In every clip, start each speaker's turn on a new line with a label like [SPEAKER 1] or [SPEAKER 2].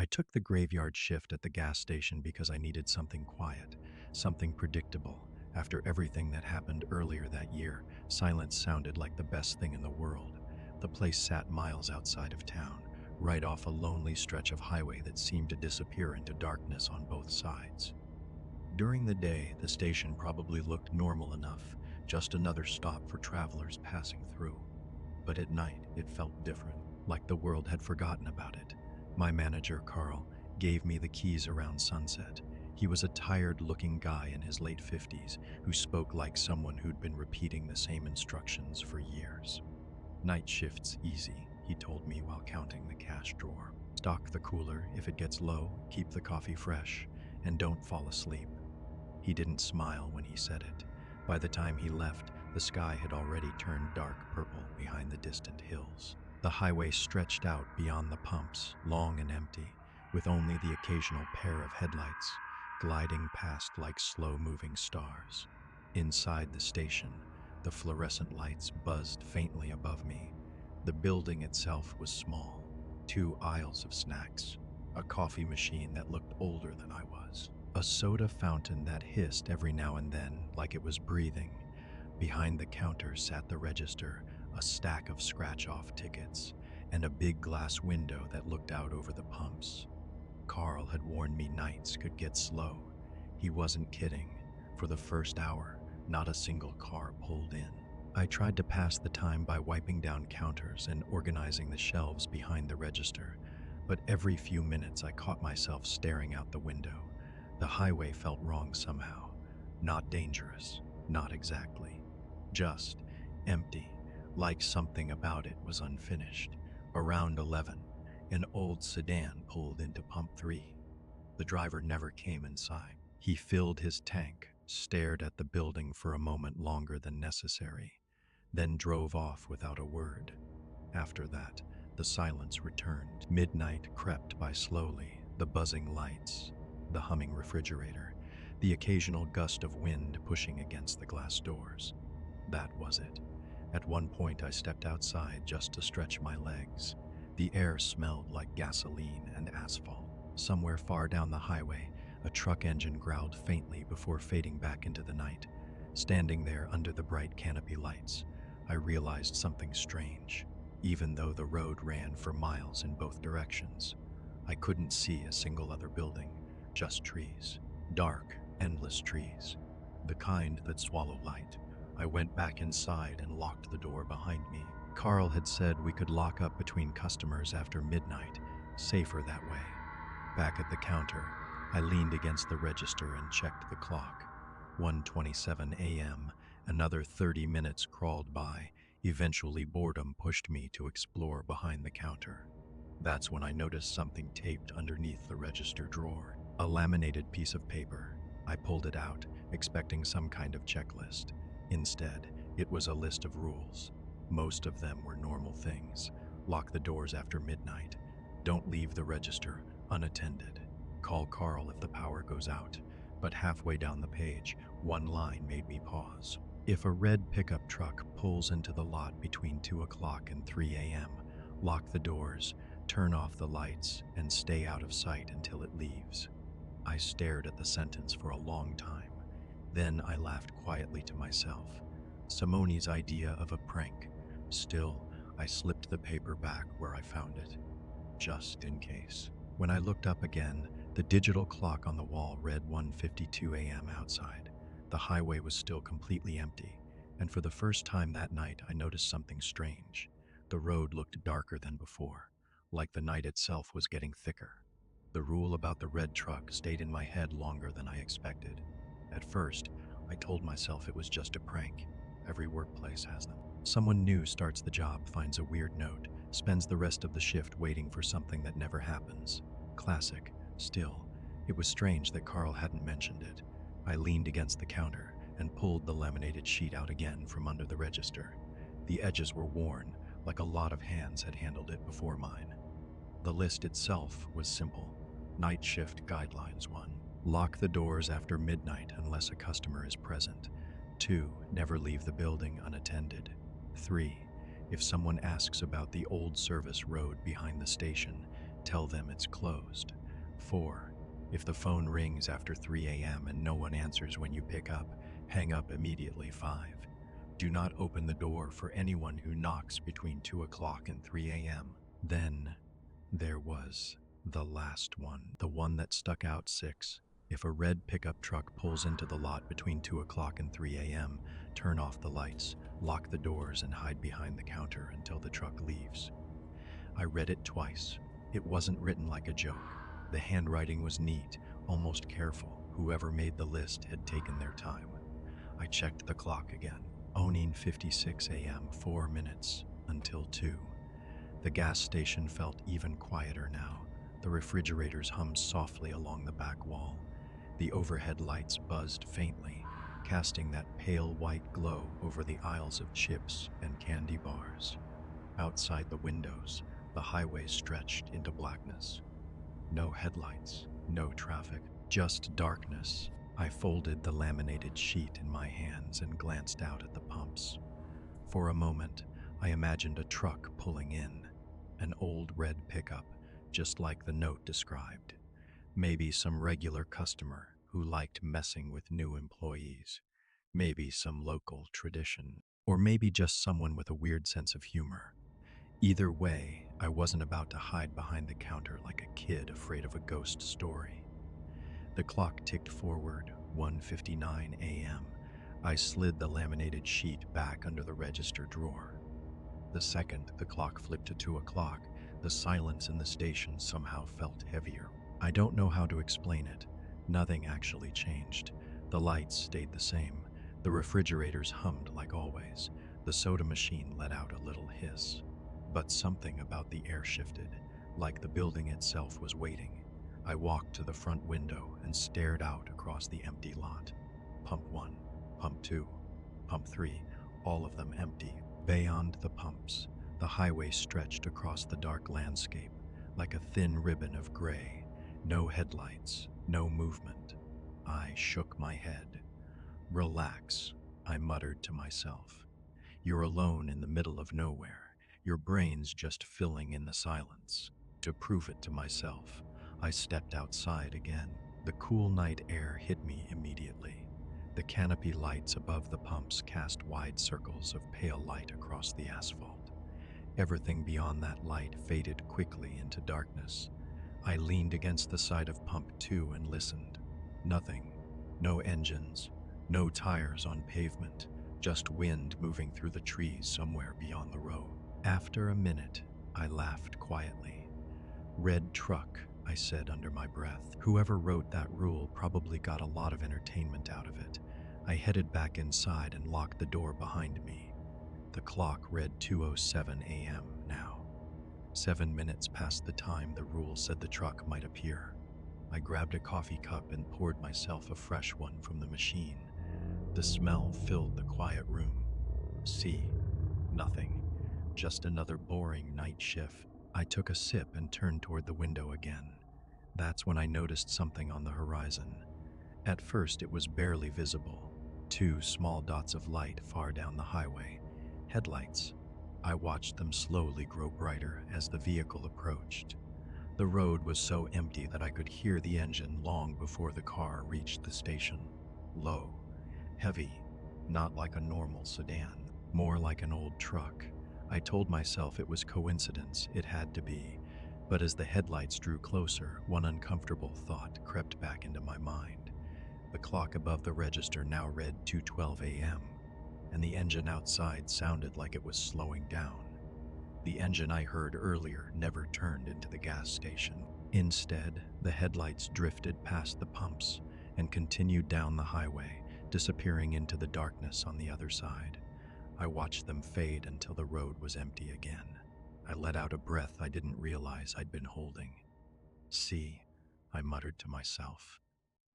[SPEAKER 1] I took the graveyard shift at the gas station because I needed something quiet, something predictable. After everything that happened earlier that year, silence sounded like the best thing in the world. The place sat miles outside of town, right off a lonely stretch of highway that seemed to disappear into darkness on both sides. During the day, the station probably looked normal enough, just another stop for travelers passing through. But at night, it felt different, like the world had forgotten about it. My manager, Carl, gave me the keys around sunset. He was a tired-looking guy in his late 50s who spoke like someone who'd been repeating the same instructions for years. Night shift's easy, he told me while counting the cash drawer. Stock the cooler if it gets low, keep the coffee fresh, and don't fall asleep. He didn't smile when he said it. By the time he left, the sky had already turned dark purple behind the distant hills. The highway stretched out beyond the pumps, long and empty, with only the occasional pair of headlights gliding past like slow-moving stars. Inside the station, the fluorescent lights buzzed faintly above me. The building itself was small, 2 aisles of snacks, a coffee machine that looked older than I was, a soda fountain that hissed every now and then like it was breathing. Behind the counter sat the register, a stack of scratch-off tickets, and a big glass window that looked out over the pumps. Carl had warned me nights could get slow. He wasn't kidding. For the first hour, not a single car pulled in. I tried to pass the time by wiping down counters and organizing the shelves behind the register, but every few minutes I caught myself staring out the window. The highway felt wrong somehow. Not dangerous, not exactly. Just empty, like something about it was unfinished. Around 11, an old sedan pulled into pump 3. The driver never came inside. He filled his tank, stared at the building for a moment longer than necessary, then drove off without a word. After that, the silence returned. Midnight crept by slowly, the buzzing lights, the humming refrigerator, the occasional gust of wind pushing against the glass doors. That was it. At one point, I stepped outside just to stretch my legs. The air smelled like gasoline and asphalt. Somewhere far down the highway, a truck engine growled faintly before fading back into the night. Standing there under the bright canopy lights, I realized something strange. Even though the road ran for miles in both directions, I couldn't see a single other building, just trees. Dark, endless trees. The kind that swallow light. I went back inside and locked the door behind me. Carl had said we could lock up between customers after midnight, safer that way. Back at the counter, I leaned against the register and checked the clock. 1:27 a.m., another 30 minutes crawled by. Eventually, boredom pushed me to explore behind the counter. That's when I noticed something taped underneath the register drawer. A laminated piece of paper. I pulled it out, expecting some kind of checklist. Instead, it was a list of rules. Most of them were normal things. Lock the doors after midnight. Don't leave the register unattended. Call Carl if the power goes out. But halfway down the page, one line made me pause. If a red pickup truck pulls into the lot between 2 o'clock and 3 a.m., lock the doors, turn off the lights, and stay out of sight until it leaves. I stared at the sentence for a long time. Then I laughed quietly to myself. Simone's idea of a prank. Still, I slipped the paper back where I found it, just in case. When I looked up again, the digital clock on the wall read 1:52 a.m. outside. The highway was still completely empty, and for the first time that night I noticed something strange. The road looked darker than before, like the night itself was getting thicker. The rule about the red truck stayed in my head longer than I expected. At first, I told myself it was just a prank. Every workplace has them. Someone new starts the job, finds a weird note, spends the rest of the shift waiting for something that never happens. Classic. Still, it was strange that Carl hadn't mentioned it. I leaned against the counter and pulled the laminated sheet out again from under the register. The edges were worn, like a lot of hands had handled it before mine. The list itself was simple. Night shift guidelines 1. Lock the doors after midnight unless a customer is present. 2. Never leave the building unattended. 3. If someone asks about the old service road behind the station, Tell them it's closed. 4. If the phone rings after 3 a.m. and no one answers when you pick up, hang up immediately. 5. Do not open the door for anyone who knocks between 2 o'clock and 3 a.m. Then there was the last one, the one that stuck out. 6. If a red pickup truck pulls into the lot between 2 o'clock and 3 a.m., turn off the lights, lock the doors, and hide behind the counter until the truck leaves. I read it twice. It wasn't written like a joke. The handwriting was neat, almost careful. Whoever made the list had taken their time. I checked the clock again. 9:56 a.m., 4 minutes until 2. The gas station felt even quieter now. The refrigerators hummed softly along the back wall. The overhead lights buzzed faintly, casting that pale white glow over the aisles of chips and candy bars. Outside the windows, the highway stretched into blackness. No headlights, no traffic, just darkness. I folded the laminated sheet in my hands and glanced out at the pumps. For a moment, I imagined a truck pulling in, an old red pickup, just like the note described. Maybe some regular customer who liked messing with new employees. Maybe some local tradition. Or maybe just someone with a weird sense of humor. Either way, I wasn't about to hide behind the counter like a kid afraid of a ghost story. The clock ticked forward, 1:59 a.m. I slid the laminated sheet back under the register drawer. The second the clock flipped to 2 o'clock, the silence in the station somehow felt heavier. I don't know how to explain it. Nothing actually changed. The lights stayed the same. The refrigerators hummed like always. The soda machine let out a little hiss. But something about the air shifted, like the building itself was waiting. I walked to the front window and stared out across the empty lot. Pump 1, Pump 2, Pump 3, all of them empty. Beyond the pumps, the highway stretched across the dark landscape, like a thin ribbon of gray. No headlights, no movement. I shook my head. Relax, I muttered to myself. You're alone in the middle of nowhere. Your brain's just filling in the silence. To prove it to myself, I stepped outside again. The cool night air hit me immediately. The canopy lights above the pumps cast wide circles of pale light across the asphalt. Everything beyond that light faded quickly into darkness. I leaned against the side of Pump 2 and listened. Nothing. No engines. No tires on pavement. Just wind moving through the trees somewhere beyond the road. After a minute, I laughed quietly. Red truck, I said under my breath. Whoever wrote that rule probably got a lot of entertainment out of it. I headed back inside and locked the door behind me. The clock read 2:07 a.m. now. 7 minutes past the time the rule said the truck might appear. I grabbed a coffee cup and poured myself a fresh one from the machine. The smell filled the quiet room. See, nothing. Just another boring night shift. I took a sip and turned toward the window again. That's when I noticed something on the horizon. At first, it was barely visible. 2 small dots of light far down the highway. Headlights. I watched them slowly grow brighter as the vehicle approached. The road was so empty that I could hear the engine long before the car reached the station. Low, heavy, not like a normal sedan, more like an old truck. I told myself it was coincidence, it had to be. But as the headlights drew closer, one uncomfortable thought crept back into my mind. The clock above the register now read 2:12 a.m., and the engine outside sounded like it was slowing down. The engine I heard earlier never turned into the gas station. Instead, the headlights drifted past the pumps and continued down the highway, disappearing into the darkness on the other side. I watched them fade until the road was empty again. I let out a breath I didn't realize I'd been holding. See, I muttered to myself.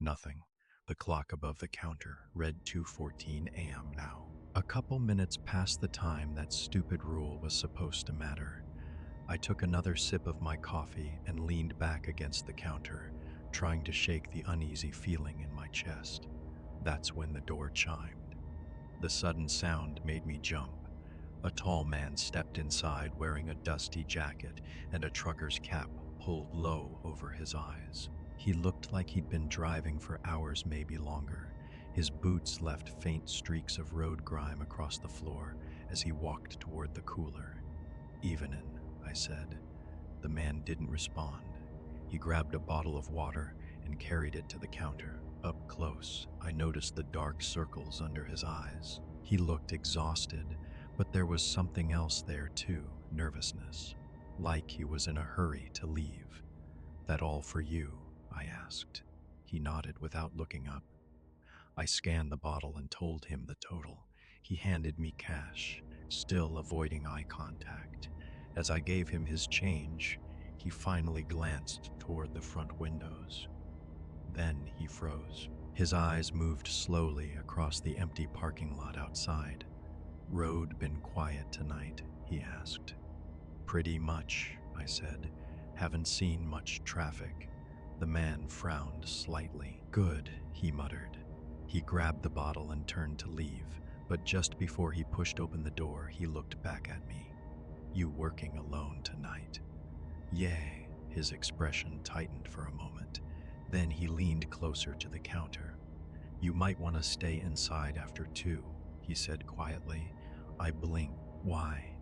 [SPEAKER 1] Nothing. The clock above the counter read 2:14 a.m. now. A couple minutes past the time that stupid rule was supposed to matter. I took another sip of my coffee and leaned back against the counter, trying to shake the uneasy feeling in my chest. That's when the door chimed. The sudden sound made me jump. A tall man stepped inside wearing a dusty jacket and a trucker's cap pulled low over his eyes. He looked like he'd been driving for hours, maybe longer. His boots left faint streaks of road grime across the floor as he walked toward the cooler. "Evenin'," I said. The man didn't respond. He grabbed a bottle of water and carried it to the counter. Up close, I noticed the dark circles under his eyes. He looked exhausted, but there was something else there too, nervousness, like he was in a hurry to leave. "That all for you?" I asked. He nodded without looking up. I scanned the bottle and told him the total. He handed me cash, still avoiding eye contact. As I gave him his change, he finally glanced toward the front windows. Then he froze. His eyes moved slowly across the empty parking lot outside. "Road been quiet tonight?" he asked. "Pretty much," I said. "Haven't seen much traffic." The man frowned slightly. "Good," he muttered. He grabbed the bottle and turned to leave, but just before he pushed open the door, he looked back at me. "You working alone tonight?" "Yeah." His expression tightened for a moment. Then he leaned closer to the counter. "You might want to stay inside after 2, he said quietly. I blinked. "Why?"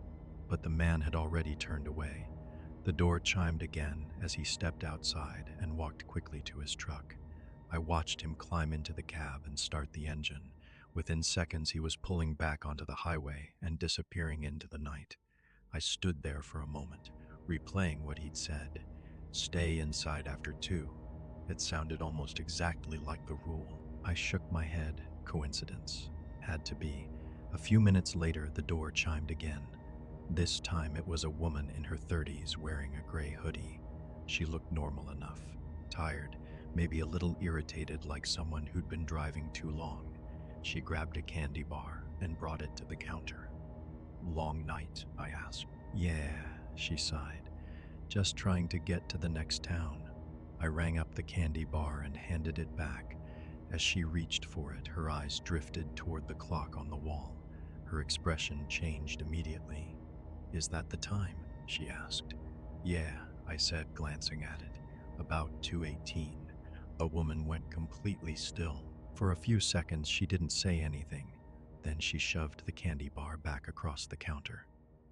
[SPEAKER 1] But the man had already turned away. The door chimed again as he stepped outside and walked quickly to his truck. I watched him climb into the cab and start the engine. Within seconds, he was pulling back onto the highway and disappearing into the night. I stood there for a moment, replaying what he'd said. "Stay inside after 2. It sounded almost exactly like the rule. I shook my head. Coincidence. Had to be. A few minutes later, the door chimed again. This time it was a woman in her 30s wearing a gray hoodie. She looked normal enough. Tired, maybe a little irritated, like someone who'd been driving too long. She grabbed a candy bar and brought it to the counter. "Long night?" I asked. "Yeah," she sighed. "Just trying to get to the next town." I rang up the candy bar and handed it back. As she reached for it, her eyes drifted toward the clock on the wall. Her expression changed immediately. "Is that the time?" she asked. "Yeah," I said, glancing at it. "About 2:18. A woman went completely still. For a few seconds, she didn't say anything. Then she shoved the candy bar back across the counter.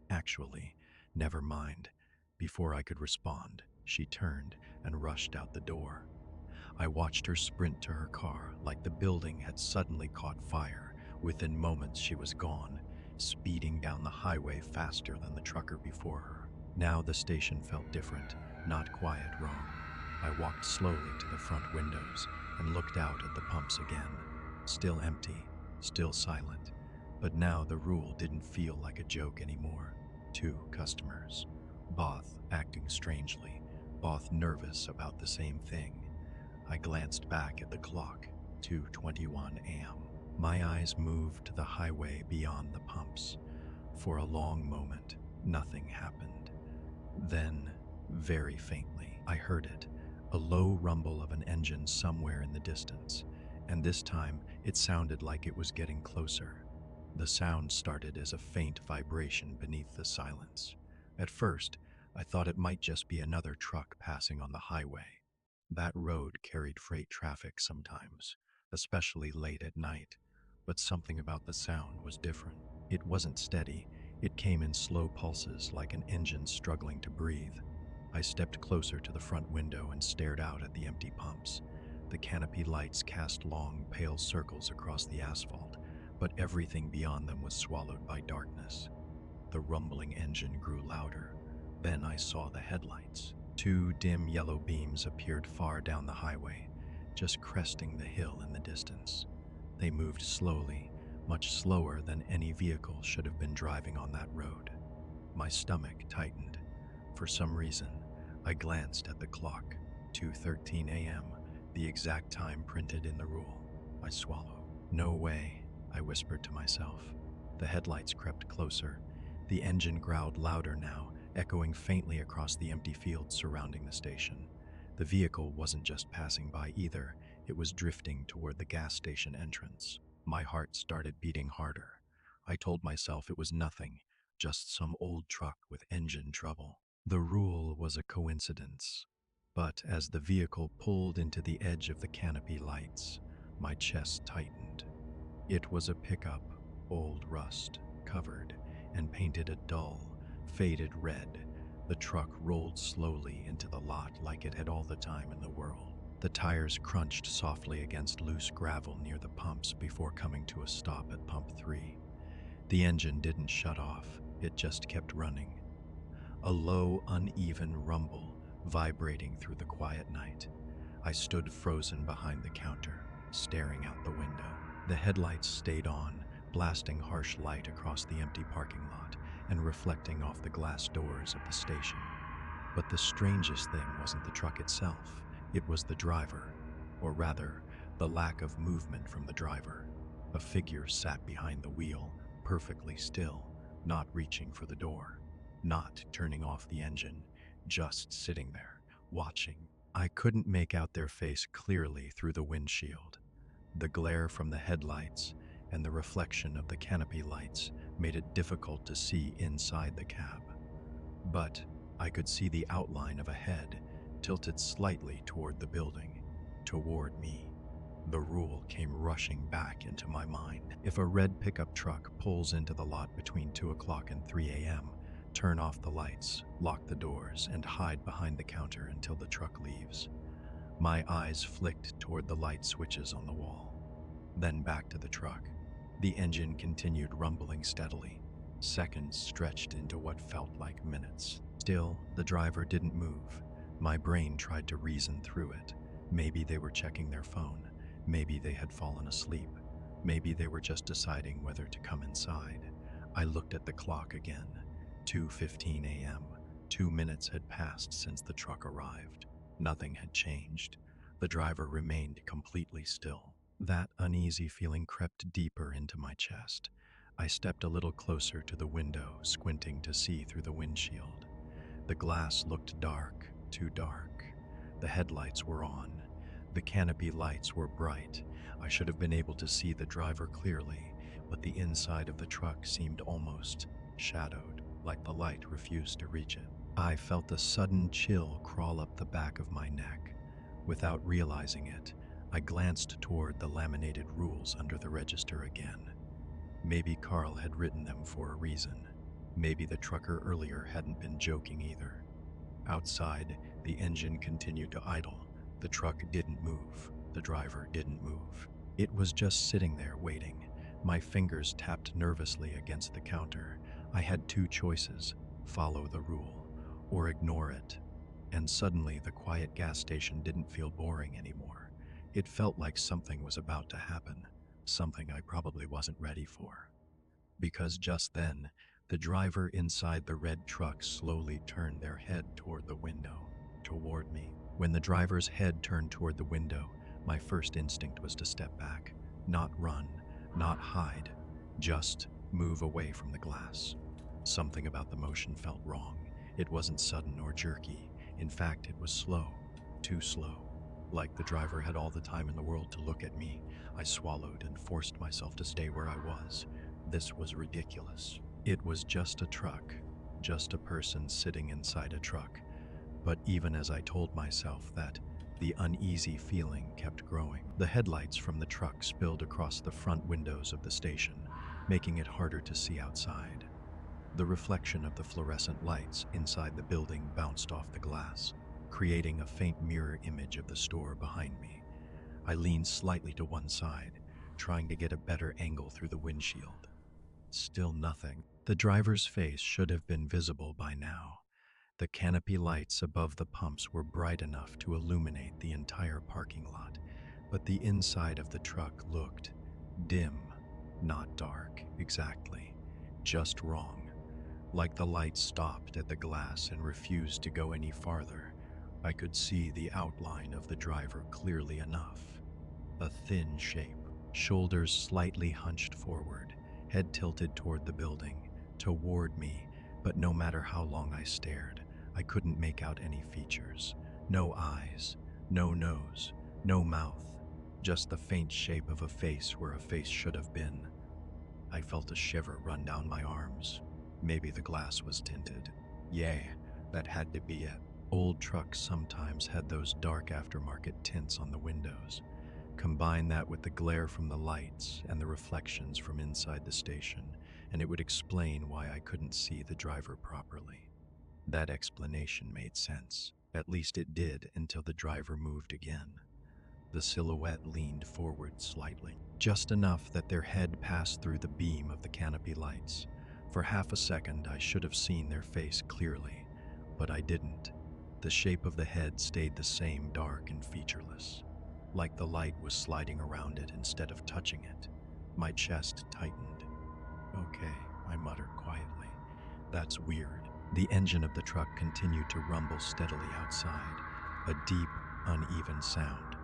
[SPEAKER 1] Actually, never mind. Before I could respond, she turned and rushed out the door. I watched her sprint to her car like the building had suddenly caught fire. Within moments, she was gone, speeding down the highway faster than the trucker before her. Now the station felt different, not quiet, wrong. I walked slowly to the front windows and looked out at the pumps again. Still empty, still silent. But now the rule didn't feel like a joke anymore. 2 customers, both acting strangely, both nervous about the same thing. I glanced back at the clock, 2:21 a.m. My eyes moved to the highway beyond the pumps. For a long moment, nothing happened. Then, very faintly, I heard it, a low rumble of an engine somewhere in the distance, and this time it sounded like it was getting closer. The sound started as a faint vibration beneath the silence. At first, I thought it might just be another truck passing on the highway. That road carried freight traffic sometimes, especially late at night, but something about the sound was different. It wasn't steady. It came in slow pulses like an engine struggling to breathe. I stepped closer to the front window and stared out at the empty pumps. The canopy lights cast long, pale circles across the asphalt, but everything beyond them was swallowed by darkness. The rumbling engine grew louder. Then I saw the headlights. 2 dim yellow beams appeared far down the highway, just cresting the hill in the distance. They moved slowly, much slower than any vehicle should have been driving on that road. My stomach tightened. For some reason, I glanced at the clock, 2:13 a.m., the exact time printed in the rule. I swallowed. "No way," I whispered to myself. The headlights crept closer. The engine growled louder now, echoing faintly across the empty fields surrounding the station. The vehicle wasn't just passing by either, it was drifting toward the gas station entrance. My heart started beating harder. I told myself it was nothing, just some old truck with engine trouble. The rule was a coincidence, but as the vehicle pulled into the edge of the canopy lights, my chest tightened. It was a pickup, old rust, covered, and painted a dull, faded red. The truck rolled slowly into the lot like it had all the time in the world. The tires crunched softly against loose gravel near the pumps before coming to a stop at pump 3. The engine didn't shut off, it just kept running. A low, uneven rumble vibrating through the quiet night. I stood frozen behind the counter, staring out the window. The headlights stayed on, blasting harsh light across the empty parking lot and reflecting off the glass doors of the station. But the strangest thing wasn't the truck itself, it was the driver, or rather, the lack of movement from the driver. A figure sat behind the wheel, perfectly still, not reaching for the door, not turning off the engine, just sitting there, watching. I couldn't make out their face clearly through the windshield. The glare from the headlights and the reflection of the canopy lights made it difficult to see inside the cab. But I could see the outline of a head tilted slightly toward the building, toward me. The rule came rushing back into my mind. If a red pickup truck pulls into the lot between 2 o'clock and 3 a.m., turn off the lights, lock the doors, and hide behind the counter until the truck leaves. My eyes flicked toward the light switches on the wall, then back to the truck. The engine continued rumbling steadily. Seconds stretched into what felt like minutes. Still, the driver didn't move. My brain tried to reason through it. Maybe they were checking their phone. Maybe they had fallen asleep. Maybe they were just deciding whether to come inside. I looked at the clock again. 2:15 a.m. 2 minutes had passed since the truck arrived. Nothing had changed. The driver remained completely still. That uneasy feeling crept deeper into my chest. I stepped a little closer to the window, squinting to see through the windshield. The glass looked dark, too dark. The headlights were on. The canopy lights were bright. I should have been able to see the driver clearly, but the inside of the truck seemed almost shadowed, like the light refused to reach it. I felt a sudden chill crawl up the back of my neck. Without realizing it, I glanced toward the laminated rules under the register again. Maybe Carl had written them for a reason. Maybe the trucker earlier hadn't been joking either. Outside, the engine continued to idle. The truck didn't move. The driver didn't move. It was just sitting there waiting. My fingers tapped nervously against the counter. I had two choices: follow the rule or ignore it. And suddenly the quiet gas station didn't feel boring anymore. It felt like something was about to happen, something I probably wasn't ready for. Because just then, the driver inside the red truck slowly turned their head toward the window, toward me. When the driver's head turned toward the window, my first instinct was to step back, not run, not hide, just move away from the glass. Something about the motion felt wrong. It wasn't sudden or jerky. In fact, it was slow, too slow. Like the driver had all the time in the world to look at me. I swallowed and forced myself to stay where I was. This was ridiculous. It was just a truck, just a person sitting inside a truck. But even as I told myself that, the uneasy feeling kept growing. The headlights from the truck spilled across the front windows of the station, making it harder to see outside. The reflection of the fluorescent lights inside the building bounced off the glass, creating a faint mirror image of the store behind me. I leaned slightly to one side, trying to get a better angle through the windshield. Still nothing. The driver's face should have been visible by now. The canopy lights above the pumps were bright enough to illuminate the entire parking lot, but the inside of the truck looked dim, not dark exactly, just wrong. Like the light stopped at the glass and refused to go any farther. I could see the outline of the driver clearly enough. A thin shape, shoulders slightly hunched forward, head tilted toward the building, toward me, but no matter how long I stared, I couldn't make out any features. No eyes, no nose, no mouth, just the faint shape of a face where a face should have been. I felt a shiver run down my arms. Maybe the glass was tinted. Yeah, That had to be it. Old trucks sometimes had those dark aftermarket tints on the windows. Combine that with the glare from the lights and the reflections from inside the station, and it would explain why I couldn't see the driver properly. That explanation made sense. At least it did until the driver moved again. The silhouette leaned forward slightly, just enough that their head passed through the beam of the canopy lights. For half a second, I should have seen their face clearly, but I didn't. The shape of the head stayed the same, dark and featureless, like the light was sliding around it instead of touching it. My chest tightened. "Okay," I muttered quietly. "That's weird." The engine of the truck continued to rumble steadily outside, a deep, uneven sound,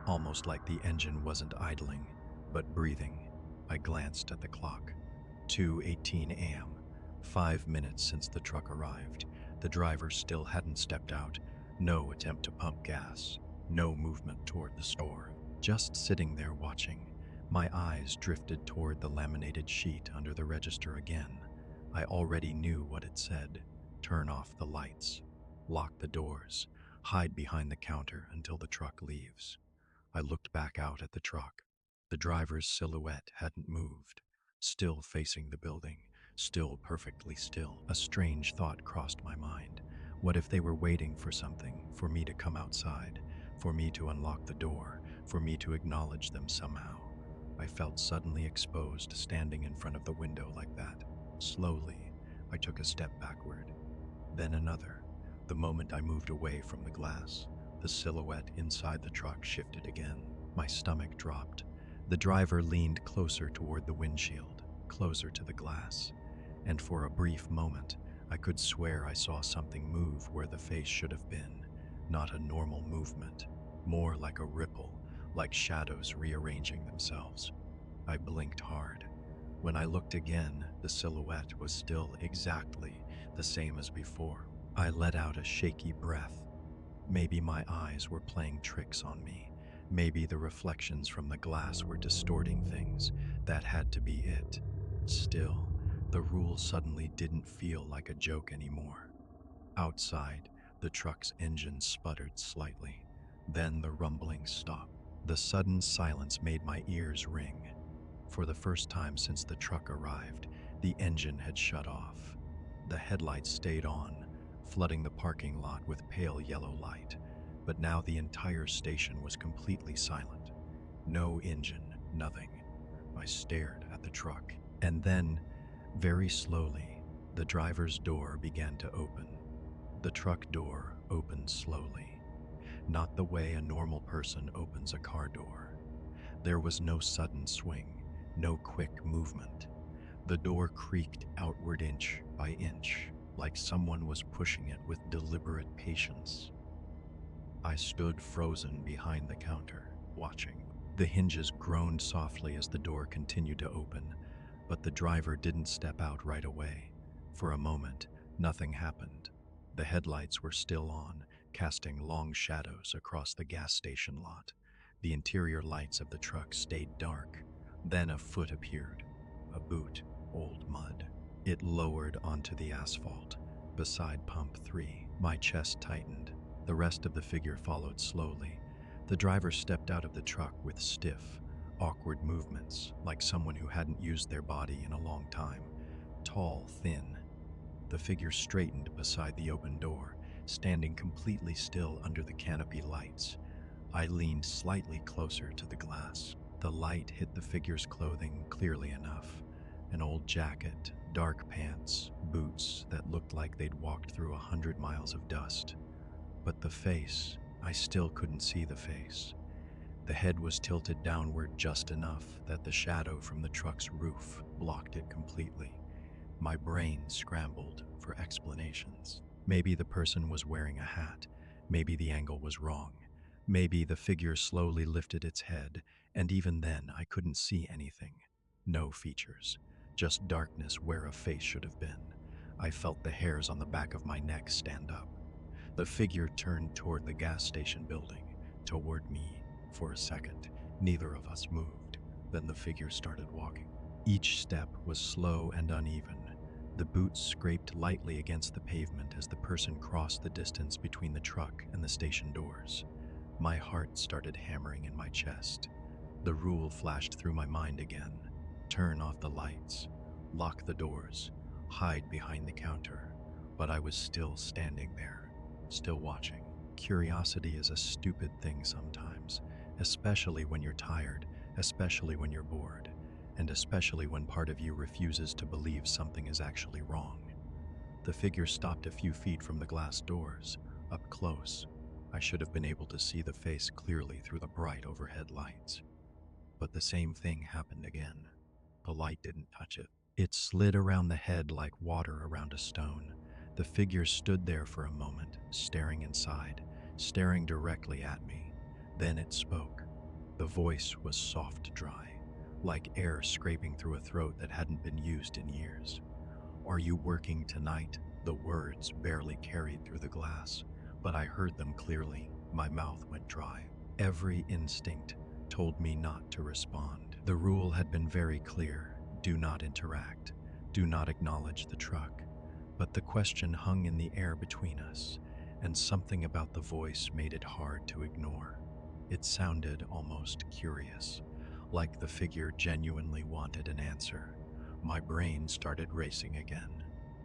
[SPEAKER 1] almost like the engine wasn't idling, but breathing. I glanced at the clock. 2:18 a.m. 5 minutes since the truck arrived. The driver still hadn't stepped out. No attempt to pump gas. No movement toward the store. Just sitting there watching. My eyes drifted toward the laminated sheet under the register again. I already knew what it said. Turn off the lights. Lock the doors. Hide behind the counter until the truck leaves. I looked back out at the truck. The driver's silhouette hadn't moved. Still facing the building. Still perfectly still. A strange thought crossed my mind. What if they were waiting for something, for me to come outside, for me to unlock the door, for me to acknowledge them somehow? I felt suddenly exposed, standing in front of the window like that. Slowly, I took a step backward, then another. The moment I moved away from the glass, the silhouette inside the truck shifted again. My stomach dropped. The driver leaned closer toward the windshield, closer to the glass, and for a brief moment, I could swear I saw something move where the face should have been. Not a normal movement, more like a ripple, like shadows rearranging themselves. I blinked hard. When I looked again, the silhouette was still exactly the same as before. I let out a shaky breath. Maybe my eyes were playing tricks on me. Maybe the reflections from the glass were distorting things. That had to be it. Still, the rule suddenly didn't feel like a joke anymore. Outside, the truck's engine sputtered slightly. Then the rumbling stopped. The sudden silence made my ears ring. For the first time since the truck arrived, the engine had shut off. The headlights stayed on, flooding the parking lot with pale yellow light. But now the entire station was completely silent. No engine, nothing. I stared at the truck. And then, very slowly, the driver's door began to open. The truck door opened slowly, not the way a normal person opens a car door. There was no sudden swing, no quick movement. The door creaked outward inch by inch, like someone was pushing it with deliberate patience. I stood frozen behind the counter, watching. The hinges groaned softly as the door continued to open, but the driver didn't step out right away. For a moment, nothing happened. The headlights were still on, casting long shadows across the gas station lot. The interior lights of the truck stayed dark. Then a foot appeared, a boot, old mud. It lowered onto the asphalt, beside pump 3. My chest tightened. The rest of the figure followed slowly. The driver stepped out of the truck with stiff, awkward movements, like someone who hadn't used their body in a long time. Tall, thin. The figure straightened beside the open door, standing completely still under the canopy lights. I leaned slightly closer to the glass. The light hit the figure's clothing clearly enough. An old jacket, dark pants, boots that looked like they'd walked through 100 miles of dust. But the face, I still couldn't see the face. The head was tilted downward just enough that the shadow from the truck's roof blocked it completely. My brain scrambled for explanations. Maybe the person was wearing a hat. Maybe the angle was wrong. Maybe the figure slowly lifted its head, and even then I couldn't see anything. No features, just darkness where a face should have been. I felt the hairs on the back of my neck stand up. The figure turned toward the gas station building, toward me. For a second, neither of us moved. Then the figure started walking. Each step was slow and uneven, The boots scraped lightly against the pavement as the person crossed the distance between the truck and the station doors. My heart started hammering in my chest. The rule flashed through my mind again. Turn off the lights, lock the doors, hide behind the counter. But I was still standing there, still watching. Curiosity is a stupid thing sometimes, especially when you're tired, especially when you're bored, and especially when part of you refuses to believe something is actually wrong. The figure stopped a few feet from the glass doors, up close. I should have been able to see the face clearly through the bright overhead lights. But the same thing happened again. The light didn't touch it. It slid around the head like water around a stone. The figure stood there for a moment, staring inside, staring directly at me. Then it spoke. The voice was soft, dry, like air scraping through a throat that hadn't been used in years. "Are you working tonight?" The words barely carried through the glass, but I heard them clearly. My mouth went dry. Every instinct told me not to respond. The rule had been very clear: do not interact, do not acknowledge the truck. But the question hung in the air between us, and something about the voice made it hard to ignore. It sounded almost curious, like the figure genuinely wanted an answer. My brain started racing again.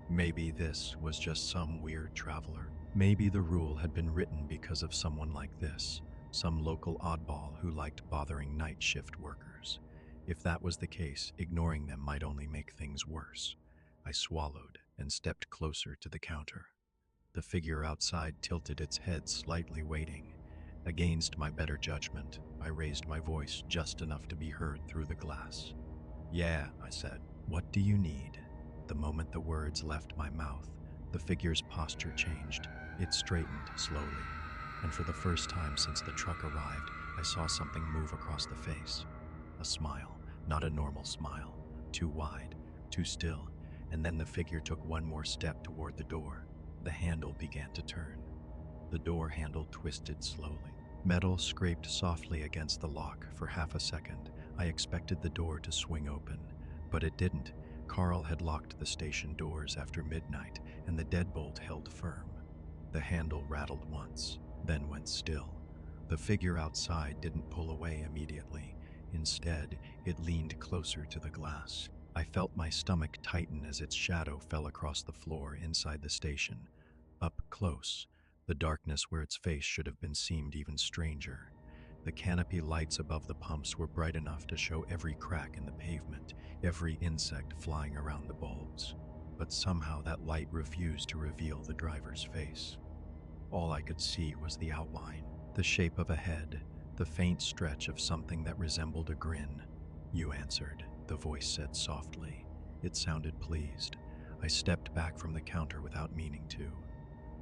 [SPEAKER 1] Maybe this was just some weird traveler. Maybe the rule had been written because of someone like this, some local oddball who liked bothering night shift workers. If that was the case, ignoring them might only make things worse. I swallowed and stepped closer to the counter. The figure outside tilted its head slightly, waiting. Against my better judgment, I raised my voice just enough to be heard through the glass. "Yeah," I said. "What do you need?" The moment the words left my mouth, the figure's posture changed. It straightened slowly, and for the first time since the truck arrived, I saw something move across the face. A smile, not a normal smile, too wide, too still, and then the figure took one more step toward the door. The handle began to turn. The door handle twisted slowly. Metal scraped softly against the lock. For half a second, I expected the door to swing open, but it didn't. Carl had locked the station doors after midnight, and the deadbolt held firm. The handle rattled once, then went still. The figure outside didn't pull away immediately. Instead, it leaned closer to the glass. I felt my stomach tighten as its shadow fell across the floor inside the station. Up close, the darkness where its face should have been seemed even stranger. The canopy lights above the pumps were bright enough to show every crack in the pavement, every insect flying around the bulbs. But somehow that light refused to reveal the driver's face. All I could see was the outline, the shape of a head, the faint stretch of something that resembled a grin. "You answered," the voice said softly. It sounded pleased. I stepped back from the counter without meaning to.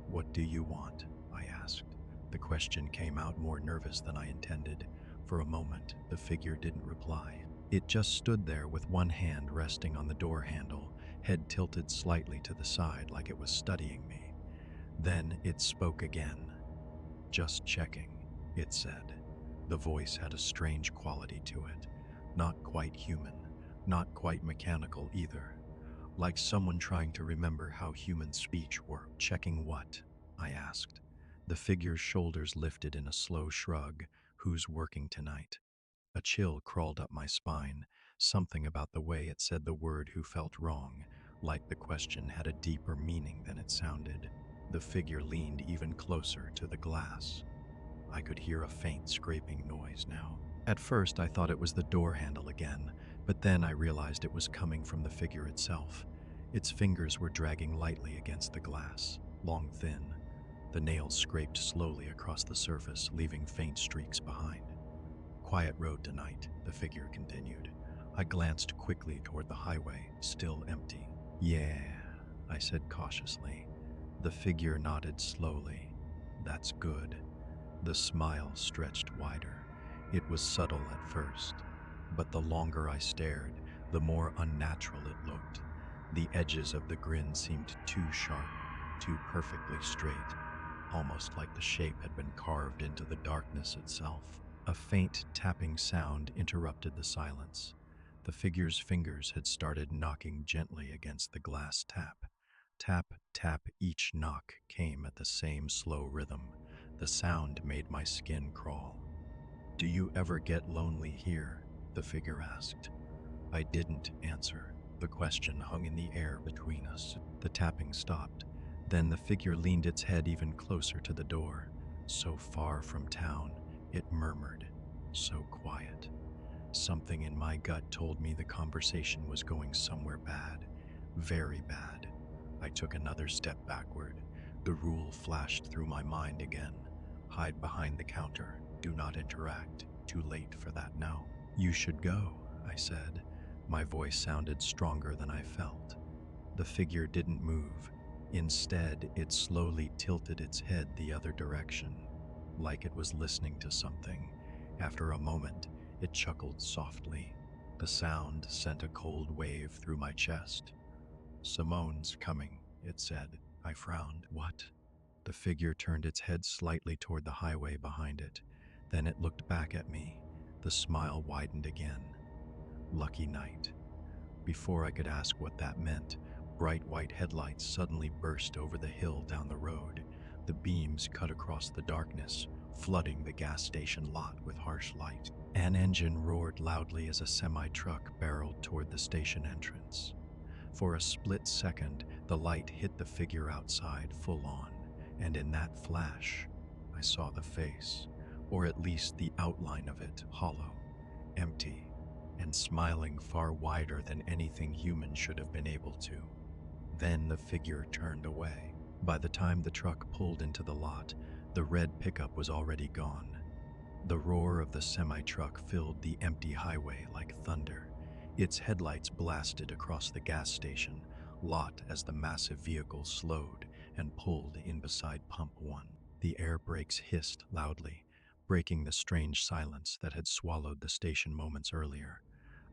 [SPEAKER 1] "What do you want?" I asked. The question came out more nervous than I intended. For a moment, the figure didn't reply. It just stood there with one hand resting on the door handle, head tilted slightly to the side like it was studying me. Then it spoke again. "Just checking," it said. The voice had a strange quality to it. Not quite human, not quite mechanical either. Like someone trying to remember how human speech worked. "Checking what?" I asked. The figure's shoulders lifted in a slow shrug. "Who's working tonight?" A chill crawled up my spine. Something about the way it said the word "who" felt wrong, like the question had a deeper meaning than it sounded. The figure leaned even closer to the glass. I could hear a faint scraping noise now. At first I thought it was the door handle again, but then I realized it was coming from the figure itself. Its fingers were dragging lightly against the glass, long, thin. The nails scraped slowly across the surface, leaving faint streaks behind. "Quiet road tonight," the figure continued. I glanced quickly toward the highway, still empty. "Yeah," I said cautiously. The figure nodded slowly. "That's good." The smile stretched wider. It was subtle at first, but the longer I stared, the more unnatural it looked. The edges of the grin seemed too sharp, too perfectly straight, almost like the shape had been carved into the darkness itself. A faint tapping sound interrupted the silence. The figure's fingers had started knocking gently against the glass tap. Tap, tap, each knock came at the same slow rhythm. The sound made my skin crawl. "Do you ever get lonely here?" the figure asked. I didn't answer. The question hung in the air between us. The tapping stopped. Then the figure leaned its head even closer to the door. So far from town, it murmured, so quiet. Something in my gut told me the conversation was going somewhere bad, very bad. I took another step backward. The rule flashed through my mind again. Hide behind the counter. Do not interact. Too late for that now. "You should go," I said. My voice sounded stronger than I felt. The figure didn't move. Instead, it slowly tilted its head the other direction, like it was listening to something. After a moment, it chuckled softly. The sound sent a cold wave through my chest. "Simone's coming," it said. I frowned. "What?" The figure turned its head slightly toward the highway behind it. Then it looked back at me. The smile widened again. "Lucky night." Before I could ask what that meant, bright white headlights suddenly burst over the hill down the road. The beams cut across the darkness, flooding the gas station lot with harsh light. An engine roared loudly as a semi-truck barreled toward the station entrance. For a split second, the light hit the figure outside full on, and in that flash, I saw the face, or at least the outline of it, hollow, empty, and smiling far wider than anything human should have been able to. Then the figure turned away. By the time the truck pulled into the lot, the red pickup was already gone. The roar of the semi-truck filled the empty highway like thunder. Its headlights blasted across the gas station lot as the massive vehicle slowed and pulled in beside Pump 1. The air brakes hissed loudly, breaking the strange silence that had swallowed the station moments earlier.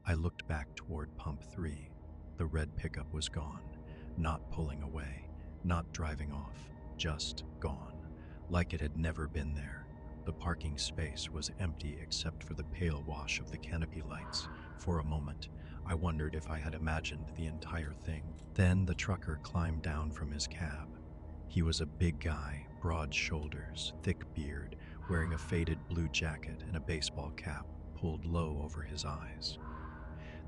[SPEAKER 1] I looked back toward Pump 3. The red pickup was gone, not pulling away, not driving off, just gone, like it had never been there. The parking space was empty except for the pale wash of the canopy lights. For a moment, I wondered if I had imagined the entire thing. Then the trucker climbed down from his cab. He was a big guy, broad shoulders, thick beard, wearing a faded blue jacket and a baseball cap pulled low over his eyes.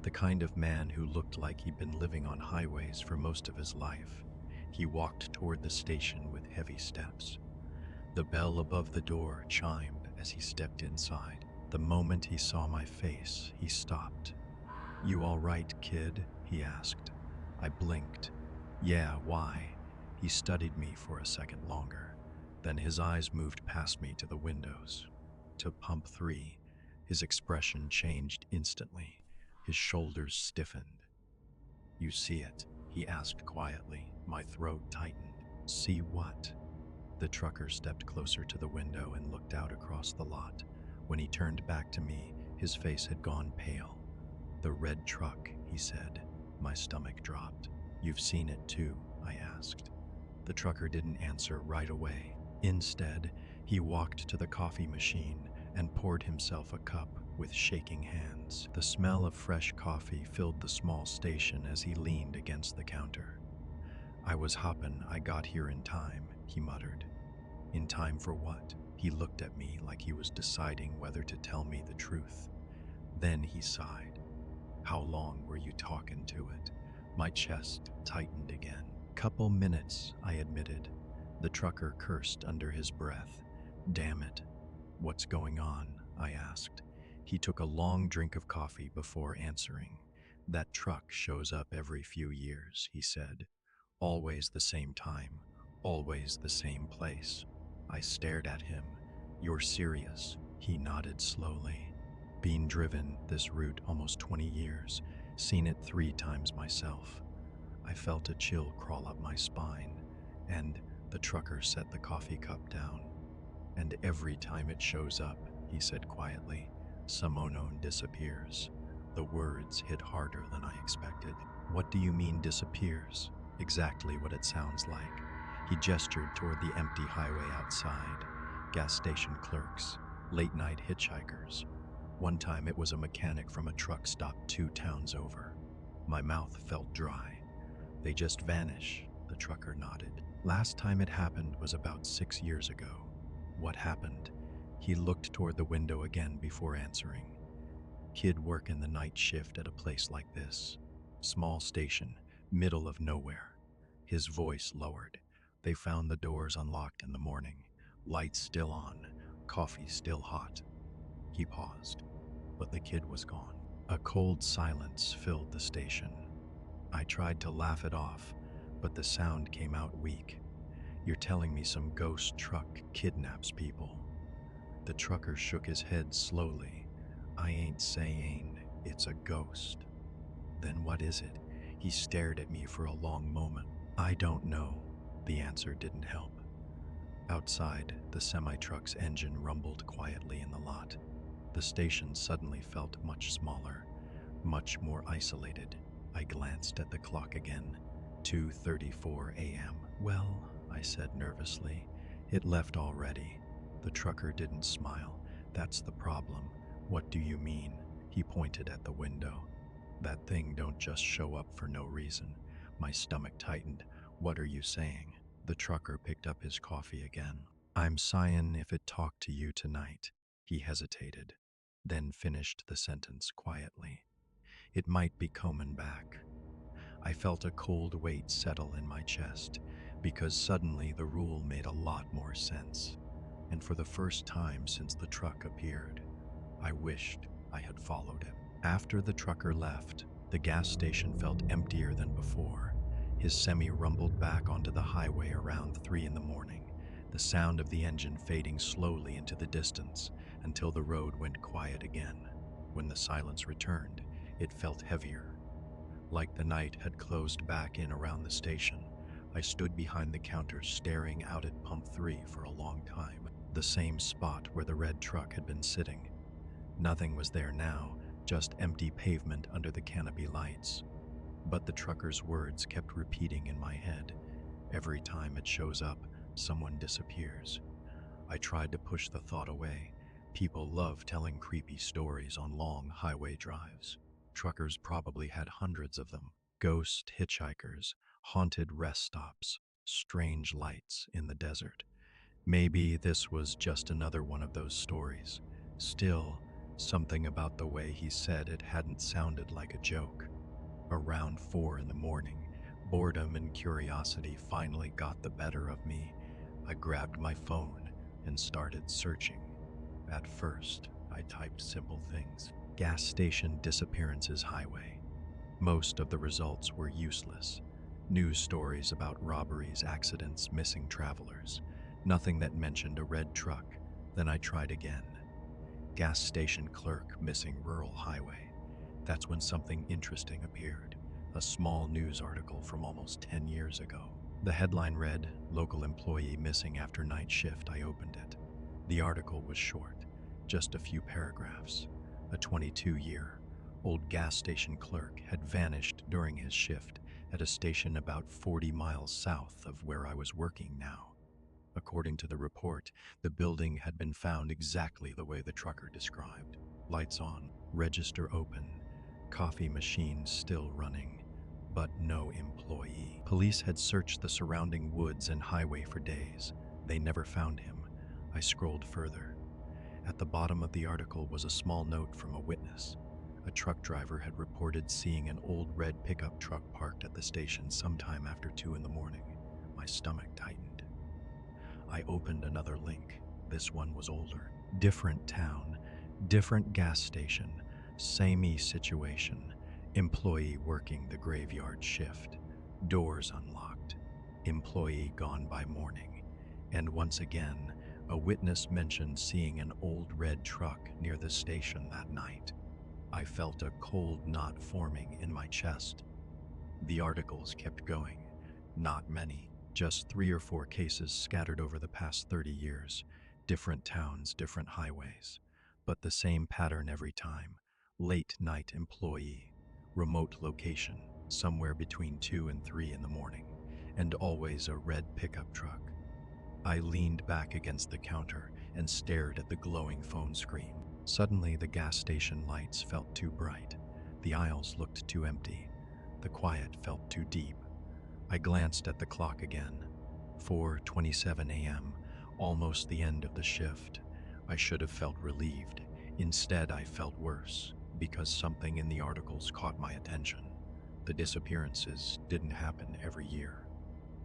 [SPEAKER 1] The kind of man who looked like he'd been living on highways for most of his life. He walked toward the station with heavy steps. The bell above the door chimed as he stepped inside. The moment he saw my face, he stopped. "You all right, kid?" he asked. I blinked. "Yeah, why?" He studied me for a second longer. Then his eyes moved past me to the windows. To Pump 3. His expression changed instantly. His shoulders stiffened. "You see it?" he asked quietly. My throat tightened. "See what?" The trucker stepped closer to the window and looked out across the lot. When he turned back to me, his face had gone pale. "The red truck," he said. My stomach dropped. "You've seen it too?" I asked. The trucker didn't answer right away. Instead, he walked to the coffee machine and poured himself a cup with shaking hands. The smell of fresh coffee filled the small station as he leaned against the counter. "I was hoppin', I got here in time," he muttered. "In time for what?" He looked at me like he was deciding whether to tell me the truth. Then he sighed. "How long were you talking to it?" My chest tightened again. "Couple minutes," I admitted. The trucker cursed under his breath. "Damn it. What's going on?" I asked. He took a long drink of coffee before answering. "That truck shows up every few years," he said. "Always the same time, always the same place." I stared at him. "You're serious?" He nodded slowly. "Been driven this route almost 20 years, seen it 3 times myself." I felt a chill crawl up my spine, and the trucker set the coffee cup down. "And every time it shows up," he said quietly, "Simonon disappears." The words hit harder than I expected. "What do you mean disappears?" "Exactly what it sounds like." He gestured toward the empty highway outside. Gas station clerks, late-night hitchhikers. One time it was a mechanic from a truck stop 2 towns over. My mouth felt dry. They just vanish, the trucker nodded. Last time it happened was about 6 years ago. What happened? He looked toward the window again before answering. Kid work in the night shift at a place like this. Small station, middle of nowhere. His voice lowered. They found the doors unlocked in the morning. Lights still on, coffee still hot. He paused, but the kid was gone. A cold silence filled the station. I tried to laugh it off, but the sound came out weak. You're telling me some ghost truck kidnaps people? The trucker shook his head slowly. I ain't saying it's a ghost. Then what is it? He stared at me for a long moment. I don't know. The answer didn't help. Outside, the semi-truck's engine rumbled quietly in the lot. The station suddenly felt much smaller, much more isolated. I glanced at the clock again. 2:34 a.m. Well, I said nervously, it left already. The trucker didn't smile. That's the problem. What do you mean? He pointed at the window. That thing don't just show up for no reason. My stomach tightened. What are you saying? The trucker picked up his coffee again. I'm sayin' if it talked to you tonight. He hesitated, then finished the sentence quietly. It might be comin' back. I felt a cold weight settle in my chest, because suddenly the rule made a lot more sense. And for the first time since the truck appeared, I wished I had followed it. After the trucker left, the gas station felt emptier than before. His semi rumbled back onto the highway around 3 in the morning, the sound of the engine fading slowly into the distance until the road went quiet again. When the silence returned, it felt heavier, like the night had closed back in around the station. I stood behind the counter staring out at Pump 3 for a long time, the same spot where the red truck had been sitting. Nothing was there now, just empty pavement under the canopy lights. But the trucker's words kept repeating in my head. Every time it shows up, someone disappears. I tried to push the thought away. People love telling creepy stories on long highway drives. Truckers probably had hundreds of them. Ghost hitchhikers, haunted rest stops, strange lights in the desert. Maybe this was just another one of those stories. Still, something about the way he said it hadn't sounded like a joke. Around 4 in the morning, boredom and curiosity finally got the better of me. I grabbed my phone and started searching. At first, I typed simple things. Gas station disappearances highway. Most of the results were useless. News stories about robberies, accidents, missing travelers. Nothing that mentioned a red truck. Then I tried again. Gas station clerk missing rural highway. That's when something interesting appeared. A small news article from almost 10 years ago. The headline read, "Local employee missing after night shift." I opened it. The article was short, just a few paragraphs. A 22-year-old gas station clerk had vanished during his shift at a station about 40 miles south of where I was working now. According to the report, the building had been found exactly the way the trucker described. Lights on, register open, coffee machine still running, but no employee. Police had searched the surrounding woods and highway for days. They never found him. I scrolled further. At the bottom of the article was a small note from a witness. A truck driver had reported seeing an old red pickup truck parked at the station sometime after 2 in the morning. My stomach tightened. I opened another link. This one was older. Different town, different gas station, samey situation. Employee working the graveyard shift. Doors unlocked. Employee gone by morning. And once again, a witness mentioned seeing an old red truck near the station that night. I felt a cold knot forming in my chest. The articles kept going. Not many, just 3 or 4 cases scattered over the past 30 years. Different towns, different highways. But the same pattern every time. Late night employee. Remote location, somewhere between 2 and 3 in the morning. And always a red pickup truck. I leaned back against the counter and stared at the glowing phone screen. Suddenly, the gas station lights felt too bright. The aisles looked too empty. The quiet felt too deep. I glanced at the clock again. 4:27 a.m., almost the end of the shift. I should have felt relieved. Instead, I felt worse, because something in the articles caught my attention. The disappearances didn't happen every year,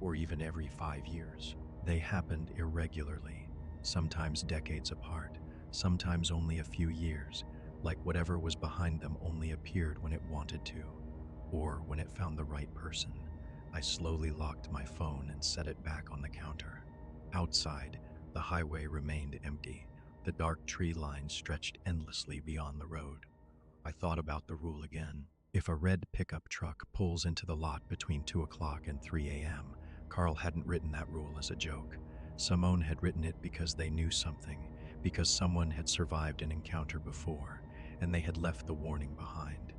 [SPEAKER 1] or even every 5 years. They happened irregularly, sometimes decades apart, sometimes only a few years, like whatever was behind them only appeared when it wanted to, or when it found the right person. I slowly locked my phone and set it back on the counter. Outside, the highway remained empty. The dark tree line stretched endlessly beyond the road. I thought about the rule again. If a red pickup truck pulls into the lot between 2 o'clock and 3 a.m., Carl hadn't written that rule as a joke. Simone had written it because they knew something, because someone had survived an encounter before, and they had left the warning behind.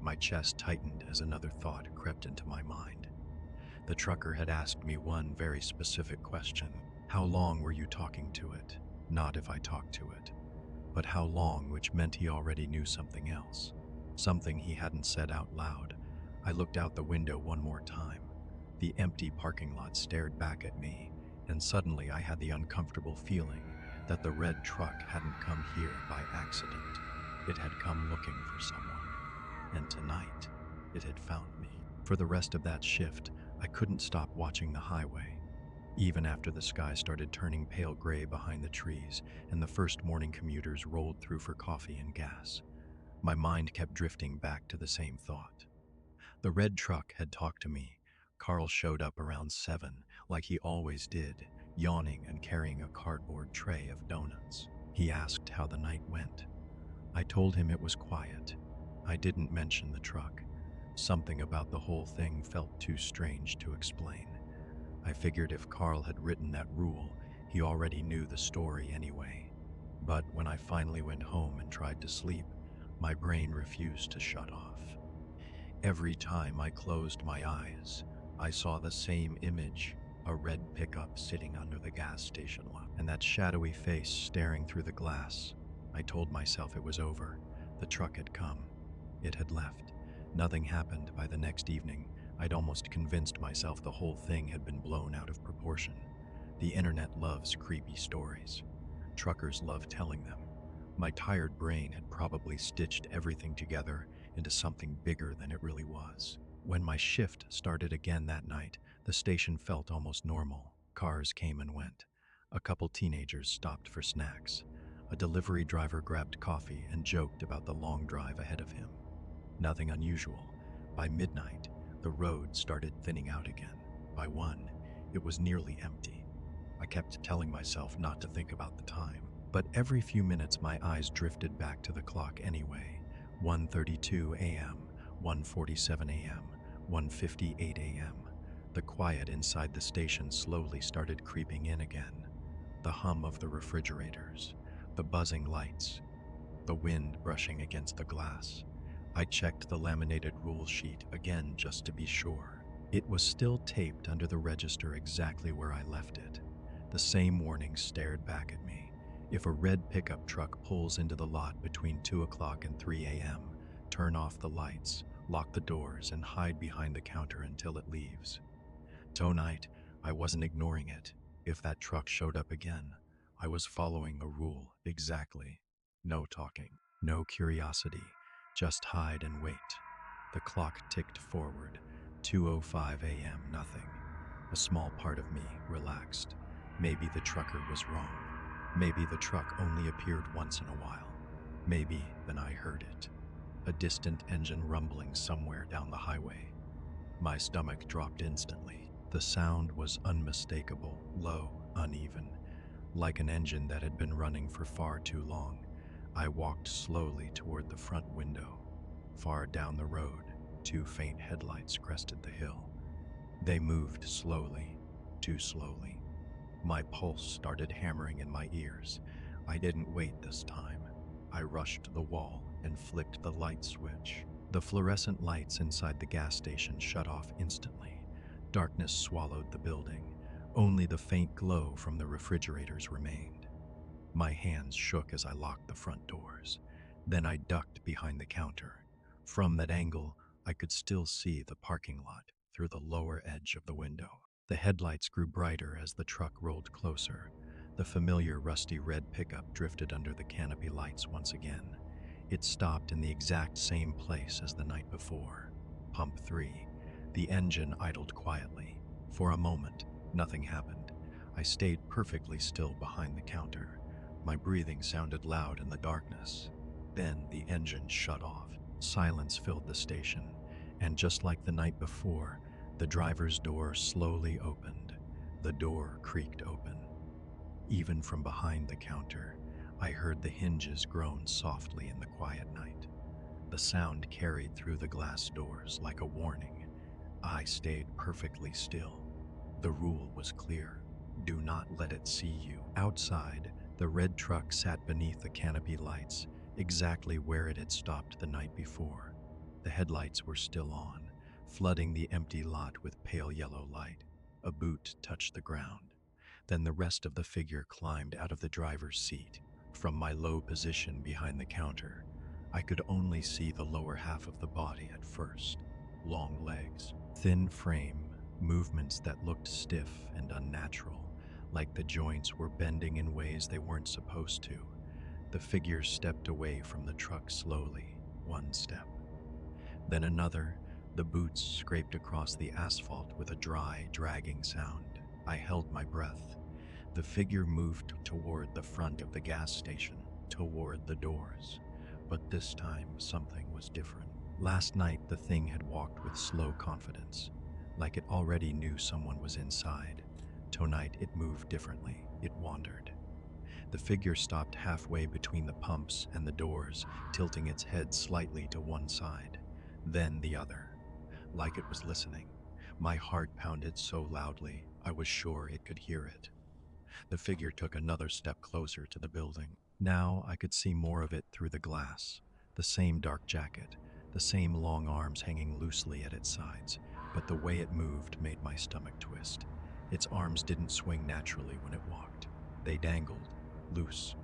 [SPEAKER 1] My chest tightened as another thought crept into my mind. The trucker had asked me one very specific question. How long were you talking to it? Not if I talked to it, but how long, which meant he already knew something else. Something he hadn't said out loud. I looked out the window one more time. The empty parking lot stared back at me, and suddenly I had the uncomfortable feeling that the red truck hadn't come here by accident. It had come looking for someone, and tonight it had found me. For the rest of that shift, I couldn't stop watching the highway. Even after the sky started turning pale gray behind the trees and the first morning commuters rolled through for coffee and gas, my mind kept drifting back to the same thought. The red truck had talked to me. Carl showed up around 7, like he always did, yawning and carrying a cardboard tray of donuts. He asked how the night went. I told him it was quiet. I didn't mention the truck. Something about the whole thing felt too strange to explain. I figured if Carl had written that rule, he already knew the story anyway. But when I finally went home and tried to sleep, my brain refused to shut off. Every time I closed my eyes, I saw the same image, a red pickup sitting under the gas station lot, and that shadowy face staring through the glass. I told myself it was over. The truck had come. It had left. Nothing happened by the next evening. I'd almost convinced myself the whole thing had been blown out of proportion. The internet loves creepy stories. Truckers love telling them. My tired brain had probably stitched everything together into something bigger than it really was. When my shift started again that night, the station felt almost normal. Cars came and went. A couple teenagers stopped for snacks. A delivery driver grabbed coffee and joked about the long drive ahead of him. Nothing unusual. By midnight, the road started thinning out again. By 1, it was nearly empty. I kept telling myself not to think about the time, but every few minutes my eyes drifted back to the clock anyway. 1:32 a.m., 1:47 a.m., 1:58 a.m. The quiet inside the station slowly started creeping in again. The hum of the refrigerators, the buzzing lights, the wind brushing against the glass. I checked the laminated rule sheet again just to be sure. It was still taped under the register exactly where I left it. The same warning stared back at me. If a red pickup truck pulls into the lot between 2 o'clock and 3 a.m., turn off the lights, lock the doors, and hide behind the counter until it leaves. Tonight, I wasn't ignoring it. If that truck showed up again, I was following the rule exactly. No talking, no curiosity. Just hide and wait. The clock ticked forward. 2:05 a.m., nothing. A small part of me relaxed. Maybe the trucker was wrong. Maybe the truck only appeared once in a while. Maybe then I heard it. A distant engine rumbling somewhere down the highway. My stomach dropped instantly. The sound was unmistakable, low, uneven, like an engine that had been running for far too long. I walked slowly toward the front window. Far down the road, 2 faint headlights crested the hill. They moved slowly, too slowly. My pulse started hammering in my ears. I didn't wait this time. I rushed to the wall and flicked the light switch. The fluorescent lights inside the gas station shut off instantly. Darkness swallowed the building. Only the faint glow from the refrigerators remained. My hands shook as I locked the front doors. Then I ducked behind the counter. From that angle, I could still see the parking lot through the lower edge of the window. The headlights grew brighter as the truck rolled closer. The familiar rusty red pickup drifted under the canopy lights once again. It stopped in the exact same place as the night before. Pump 3. The engine idled quietly. For a moment, nothing happened. I stayed perfectly still behind the counter. My breathing sounded loud in the darkness. Then the engine shut off. Silence filled the station, and just like the night before, the driver's door slowly opened. The door creaked open. Even from behind the counter, I heard the hinges groan softly in the quiet night. The sound carried through the glass doors like a warning. I stayed perfectly still. The rule was clear. Do not let it see you. Outside, the red truck sat beneath the canopy lights, exactly where it had stopped the night before. The headlights were still on, flooding the empty lot with pale yellow light. A boot touched the ground. Then the rest of the figure climbed out of the driver's seat. From my low position behind the counter, I could only see the lower half of the body at first. Long legs, thin frame, movements that looked stiff and unnatural, like the joints were bending in ways they weren't supposed to. The figure stepped away from the truck slowly, one step. Then another. The boots scraped across the asphalt with a dry, dragging sound. I held my breath. The figure moved toward the front of the gas station, toward the doors. But this time, something was different. Last night, the thing had walked with slow confidence, like it already knew someone was inside. Tonight, it moved differently. It wandered. The figure stopped halfway between the pumps and the doors, tilting its head slightly to one side, then the other, like it was listening. My heart pounded so loudly, I was sure it could hear it. The figure took another step closer to the building. Now I could see more of it through the glass. The same dark jacket, the same long arms hanging loosely at its sides, but the way it moved made my stomach twist. Its arms didn't swing naturally when it walked. They dangled, loose,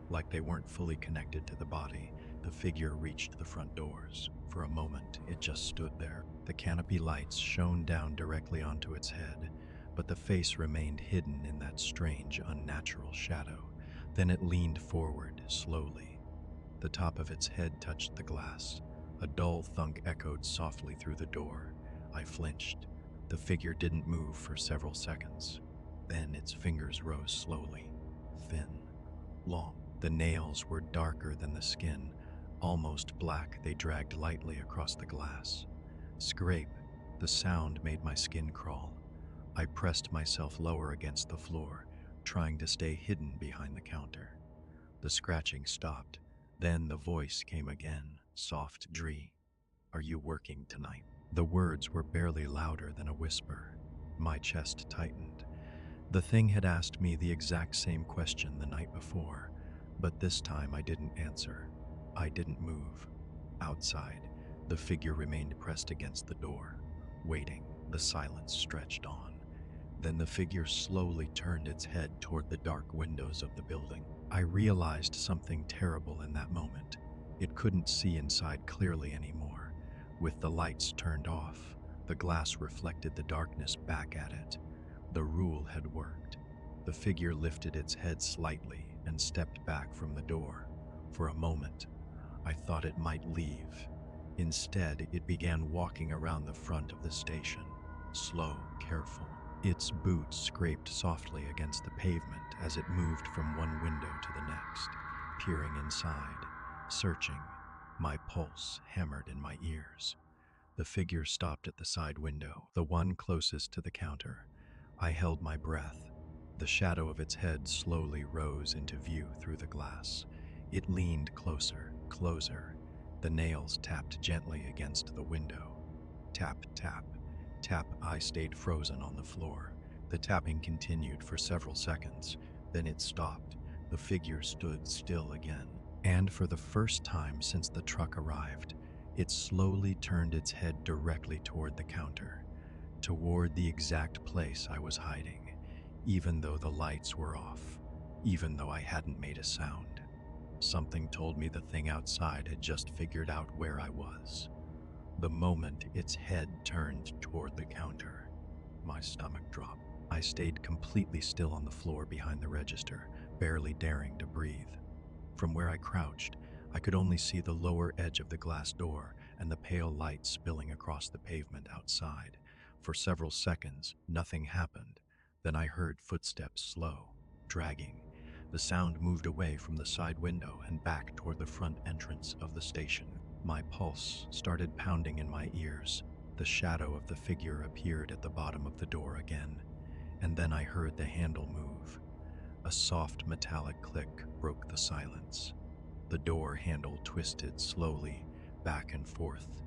[SPEAKER 1] like they weren't fully connected to the body. The figure reached the front doors. For a moment, it just stood there. The canopy lights shone down directly onto its head, but the face remained hidden in that strange, unnatural shadow. Then it leaned forward, slowly. The top of its head touched the glass. A dull thunk echoed softly through the door. I flinched. The figure didn't move for several seconds. Then its fingers rose slowly, thin, long. The nails were darker than the skin, almost black. They dragged lightly across the glass. Scrape. The sound made my skin crawl. I pressed myself lower against the floor, trying to stay hidden behind the counter. The scratching stopped. Then the voice came again, soft, "Dree, are you working tonight?" The words were barely louder than a whisper. My chest tightened. The thing had asked me the exact same question the night before, but this time I didn't answer. I didn't move. Outside, the figure remained pressed against the door, waiting. The silence stretched on. Then the figure slowly turned its head toward the dark windows of the building. I realized something terrible in that moment. It couldn't see inside clearly anymore. With the lights turned off, the glass reflected the darkness back at it. The rule had worked. The figure lifted its head slightly and stepped back from the door. For a moment, I thought it might leave. Instead, it began walking around the front of the station, slow, careful. Its boots scraped softly against the pavement as it moved from one window to the next, peering inside, searching. My pulse hammered in my ears. The figure stopped at the side window, the one closest to the counter. I held my breath. The shadow of its head slowly rose into view through the glass. It leaned closer, closer. The nails tapped gently against the window. Tap, tap, tap. I stayed frozen on the floor. The tapping continued for several seconds. Then it stopped. The figure stood still again. And for the first time since the truck arrived, it slowly turned its head directly toward the counter, toward the exact place I was hiding, even though the lights were off. even though I hadn't made a sound. Something told me the thing outside had just figured out where I was. The moment its head turned toward the counter, my stomach dropped. I stayed completely still on the floor behind the register, barely daring to breathe. From where I crouched, I could only see the lower edge of the glass door and the pale light spilling across the pavement outside. For several seconds, nothing happened. Then I heard footsteps slow, dragging. The sound moved away from the side window and back toward the front entrance of the station. My pulse started pounding in my ears. The shadow of the figure appeared at the bottom of the door again, and then I heard the handle move. A soft metallic click broke the silence. The door handle twisted slowly, back and forth.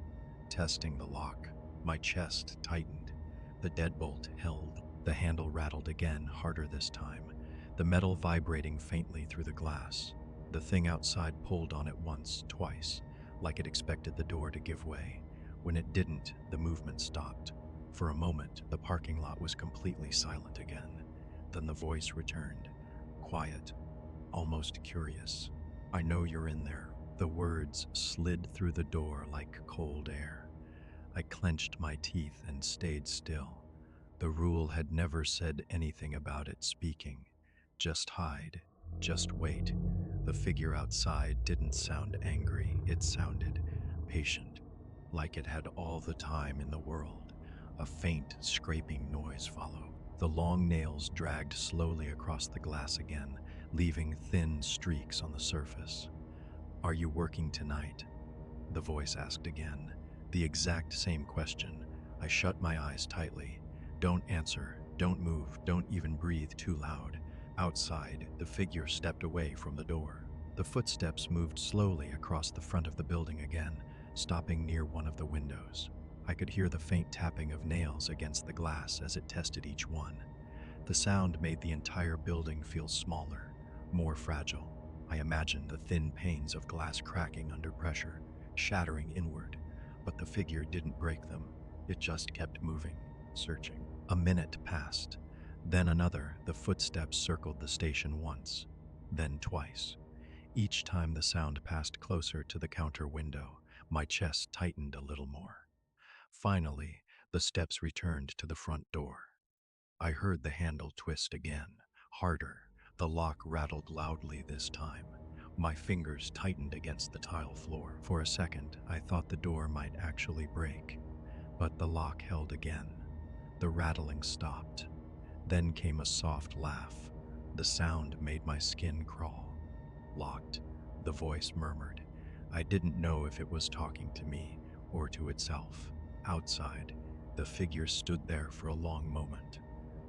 [SPEAKER 1] Testing the lock, my chest tightened. The deadbolt held. The handle rattled again, harder this time, the metal vibrating faintly through the glass. The thing outside pulled on it once, twice, like it expected the door to give way. When it didn't, the movement stopped. For a moment, the parking lot was completely silent again. Then the voice returned, quiet, almost curious. "I know you're in there." The words slid through the door like cold air. I clenched my teeth and stayed still. The rule had never said anything about it speaking. Just hide, just wait. The figure outside didn't sound angry, it sounded patient, like it had all the time in the world. A faint, scraping noise followed. The long nails dragged slowly across the glass again, leaving thin streaks on the surface. "Are you working tonight?" the voice asked again. The exact same question. I shut my eyes tightly. "Don't answer, don't move, don't even breathe too loud." Outside, the figure stepped away from the door. The footsteps moved slowly across the front of the building again, stopping near one of the windows. I could hear the faint tapping of nails against the glass as it tested each one. The sound made the entire building feel smaller, more fragile. I imagined the thin panes of glass cracking under pressure, shattering inward. But the figure didn't break them. It just kept moving, searching. A minute passed. Then another. The footsteps circled the station once, then twice. Each time the sound passed closer to the counter window, my chest tightened a little more. Finally, the steps returned to the front door. I heard the handle twist again, harder. The lock rattled loudly this time. My fingers tightened against the tile floor. For a second, I thought the door might actually break, but the lock held again. The rattling stopped. Then came a soft laugh. The sound made my skin crawl. "Locked," the voice murmured. I didn't know if it was talking to me or to itself. Outside, the figure stood there for a long moment.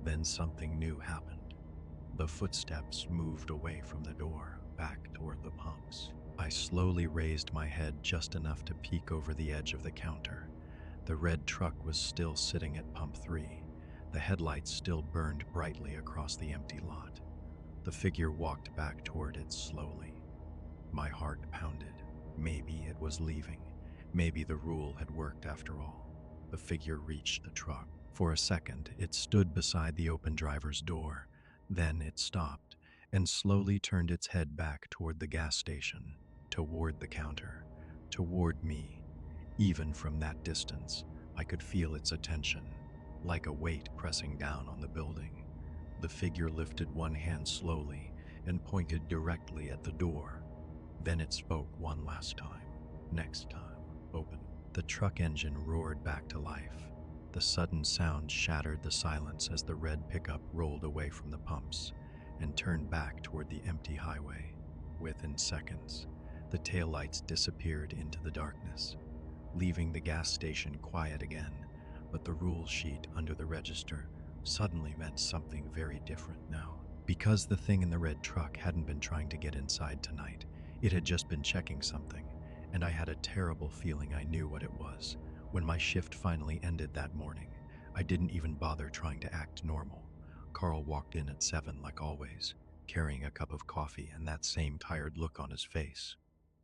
[SPEAKER 1] Then something new happened. The footsteps moved away from the door, back toward the pumps. I slowly raised my head just enough to peek over the edge of the counter. The red truck was still sitting at pump 3. The headlights still burned brightly across the empty lot. The figure walked back toward it slowly. My heart pounded. Maybe it was leaving. Maybe the rule had worked after all. The figure reached the truck. For a second, it stood beside the open driver's door. Then it stopped and slowly turned its head back toward the gas station, toward the counter, toward me. Even from that distance, I could feel its attention, like a weight pressing down on the building. The figure lifted one hand slowly and pointed directly at the door. Then it spoke one last time. "Next time, open." The truck engine roared back to life. The sudden sound shattered the silence as the red pickup rolled away from the pumps and turned back toward the empty highway. Within seconds, the taillights disappeared into the darkness, leaving the gas station quiet again. But the rule sheet under the register suddenly meant something very different now. Because the thing in the red truck hadn't been trying to get inside tonight, it had just been checking something, and I had a terrible feeling I knew what it was. When my shift finally ended that morning, I didn't even bother trying to act normal. Carl walked in at 7 like always, carrying a cup of coffee and that same tired look on his face.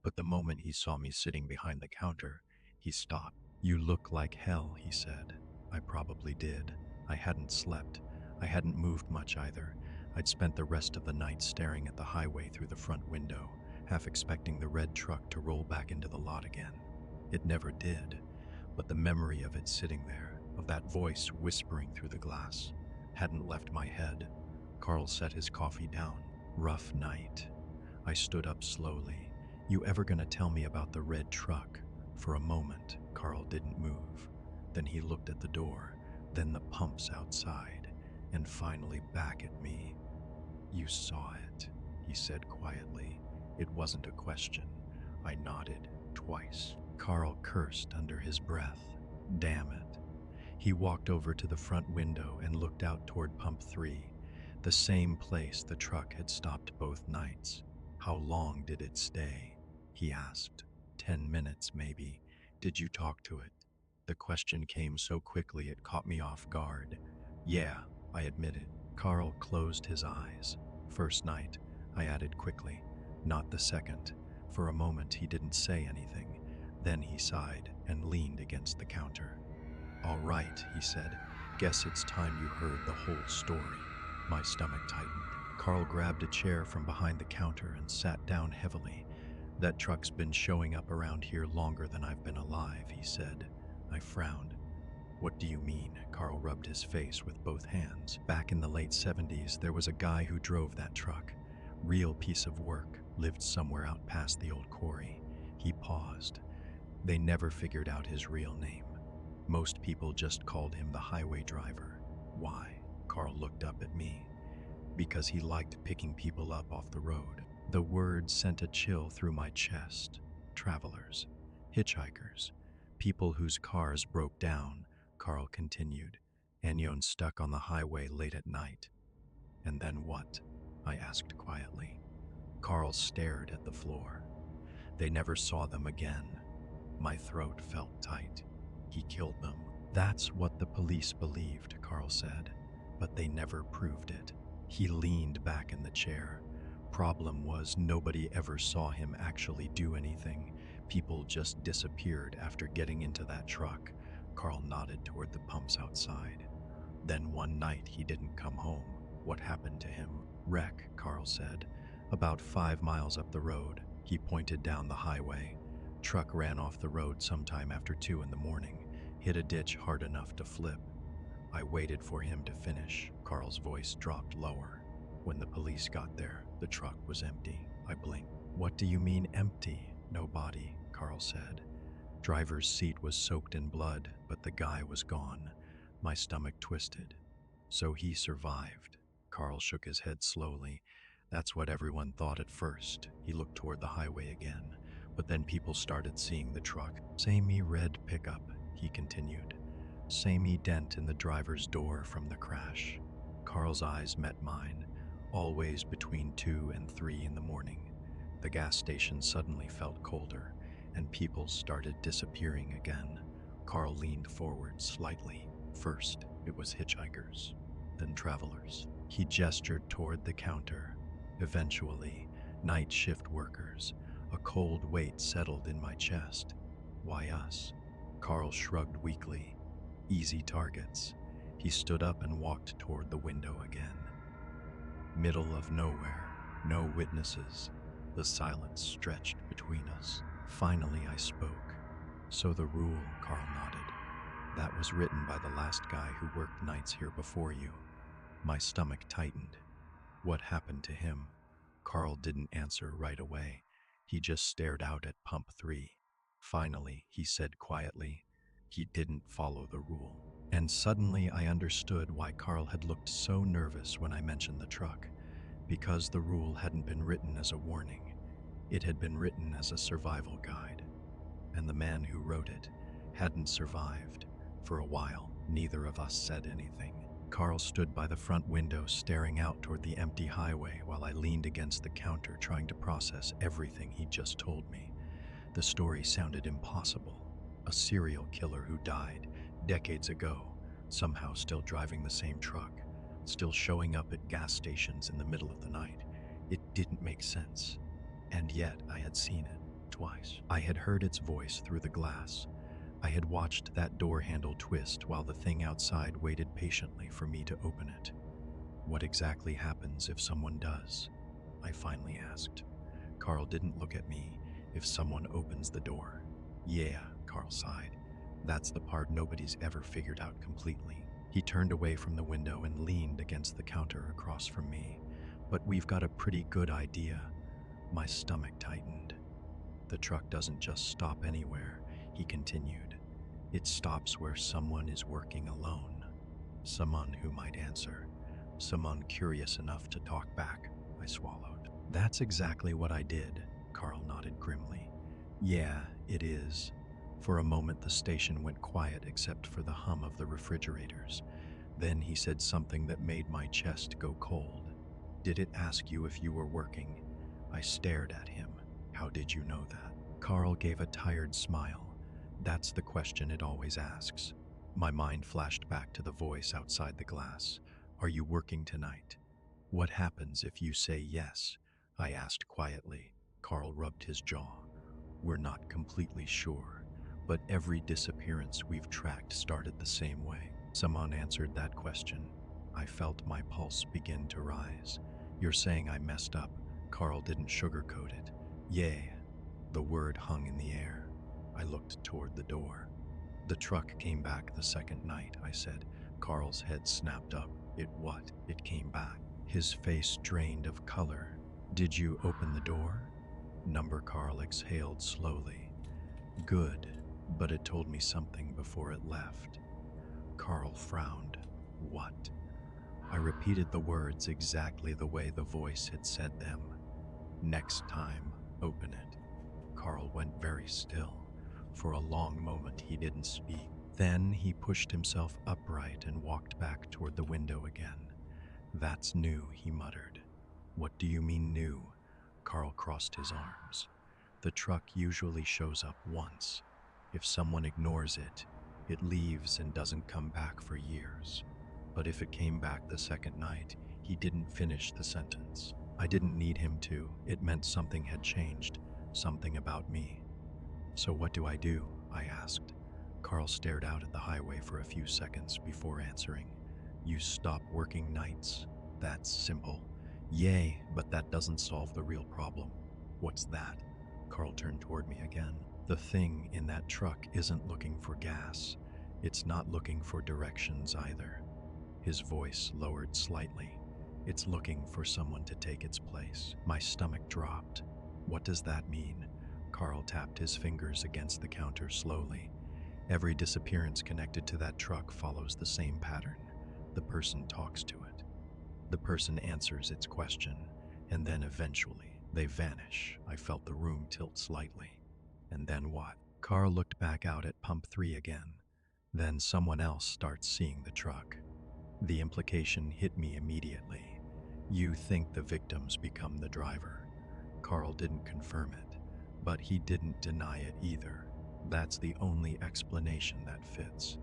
[SPEAKER 1] But the moment he saw me sitting behind the counter, he stopped. "You look like hell," he said. I probably did. I hadn't slept. I hadn't moved much either. I'd spent the rest of the night staring at the highway through the front window, half expecting the red truck to roll back into the lot again. It never did, but the memory of it sitting there, of that voice whispering through the glass, hadn't left my head. Carl set his coffee down. Rough night. I stood up slowly. You ever gonna tell me about the red truck? For a moment, Carl didn't move. Then he looked at the door, then the pumps outside, and finally back at me. You saw it, he said quietly. It wasn't a question. I nodded twice. Carl cursed under his breath. Damn it. He walked over to the front window and looked out toward pump 3, the same place the truck had stopped both nights. How long did it stay? He asked. 10 minutes, maybe. Did you talk to it? The question came so quickly it caught me off guard. Yeah, I admitted. Carl closed his eyes. First night, I added quickly. Not the second. For a moment, he didn't say anything. Then he sighed and leaned against the counter. All right, he said. Guess it's time you heard the whole story. My stomach tightened. Carl grabbed a chair from behind the counter and sat down heavily. That truck's been showing up around here longer than I've been alive, he said. I frowned. What do you mean? Carl rubbed his face with both hands. Back in the late 70s, there was a guy who drove that truck. Real piece of work. Lived somewhere out past the old quarry. He paused. They never figured out his real name. Most people just called him the highway driver. Why? Carl looked up at me. Because he liked picking people up off the road. The word sent a chill through my chest. Travelers. Hitchhikers. People whose cars broke down, Carl continued. Anyone stuck on the highway late at night. And then what? I asked quietly. Carl stared at the floor. They never saw them again. My throat felt tight. He killed them. That's what the police believed, Carl said, but they never proved it. He leaned back in the chair. Problem was, nobody ever saw him actually do anything. People just disappeared after getting into that truck. Carl nodded toward the pumps outside. Then one night he didn't come home. What happened to him? Wreck, Carl said. About 5 miles up the road. He pointed down the highway. Truck ran off the road sometime after 2 in the morning. Hit a ditch hard enough to flip. I waited for him to finish. Carl's voice dropped lower. When the police got there, the truck was empty. I blinked. What do you mean empty? No body, Carl said. Driver's seat was soaked in blood, but the guy was gone. My stomach twisted. So he survived. Carl shook his head slowly. That's what everyone thought at first. He looked toward the highway again, but then people started seeing the truck. Samey red pickup, he continued. Samey dent in the driver's door from the crash. Carl's eyes met mine, always between 2 and 3 in the morning. The gas station suddenly felt colder, and people started disappearing again. Carl leaned forward slightly. First, it was hitchhikers, then travelers. He gestured toward the counter. Eventually, night shift workers. A cold weight settled in my chest. Why us? Carl shrugged weakly. Easy targets. He stood up and walked toward the window again. Middle of nowhere. No witnesses. The silence stretched between us. Finally, I spoke. So the rule, Carl nodded. That was written by the last guy who worked nights here before you. My stomach tightened. What happened to him? Carl didn't answer right away. He just stared out at pump 3. Finally, he said quietly, he didn't follow the rule. And suddenly I understood why Carl had looked so nervous when I mentioned the truck. Because the rule hadn't been written as a warning. It had been written as a survival guide. And the man who wrote it hadn't survived. For a while, neither of us said anything. Carl stood by the front window staring out toward the empty highway while I leaned against the counter trying to process everything he'd just told me. The story sounded impossible. A serial killer who died decades ago, somehow still driving the same truck, still showing up at gas stations in the middle of the night. It didn't make sense. And yet I had seen it twice. I had heard its voice through the glass. I had watched that door handle twist while the thing outside waited patiently for me to open it. What exactly happens if someone does? I finally asked. Carl didn't look at me. If someone opens the door. Yeah, Carl sighed. That's the part nobody's ever figured out completely. He turned away from the window and leaned against the counter across from me. But we've got a pretty good idea. My stomach tightened. The truck doesn't just stop anywhere, he continued. It stops where someone is working alone. Someone who might answer. Someone curious enough to talk back, I swallowed. That's exactly what I did, Carl nodded grimly. Yeah, it is. For a moment the station went quiet except for the hum of the refrigerators. Then he said something that made my chest go cold. Did it ask you if you were working? I stared at him. How did you know that? Carl gave a tired smile. That's the question it always asks. My mind flashed back to the voice outside the glass. Are you working tonight? What happens if you say yes? I asked quietly. Carl rubbed his jaw. We're not completely sure, but every disappearance we've tracked started the same way. Someone answered that question. I felt my pulse begin to rise. You're saying I messed up. Carl didn't sugarcoat it. Yeah. The word hung in the air. I looked toward the door. The truck came back the second night, I said. Carl's head snapped up. It what? It came back. His face drained of color. Did you open the door? Number Carl exhaled slowly. Good, but it told me something before it left. Carl frowned. What? I repeated the words exactly the way the voice had said them. Next time, open it. Carl went very still. For a long moment he didn't speak. Then he pushed himself upright and walked back toward the window again. That's new, he muttered. What do you mean new? Carl crossed his arms. The truck usually shows up once. If someone ignores it, it leaves and doesn't come back for years. But if it came back the second night, he didn't finish the sentence. I didn't need him to. It meant something had changed, something about me. So what do? I asked. Carl stared out at the highway for a few seconds before answering. You stop working nights. That's simple. Yay, but that doesn't solve the real problem. What's that? Carl turned toward me again. The thing in that truck isn't looking for gas. It's not looking for directions either. His voice lowered slightly. It's looking for someone to take its place. My stomach dropped. What does that mean? Carl tapped his fingers against the counter slowly. Every disappearance connected to that truck follows the same pattern. The person talks to it. The person answers its question, and then eventually they vanish. I felt the room tilt slightly. And then what? Carl looked back out at pump 3 again. Then someone else starts seeing the truck. The implication hit me immediately. You think the victims become the driver. Carl didn't confirm it, but he didn't deny it either. That's the only explanation that fits.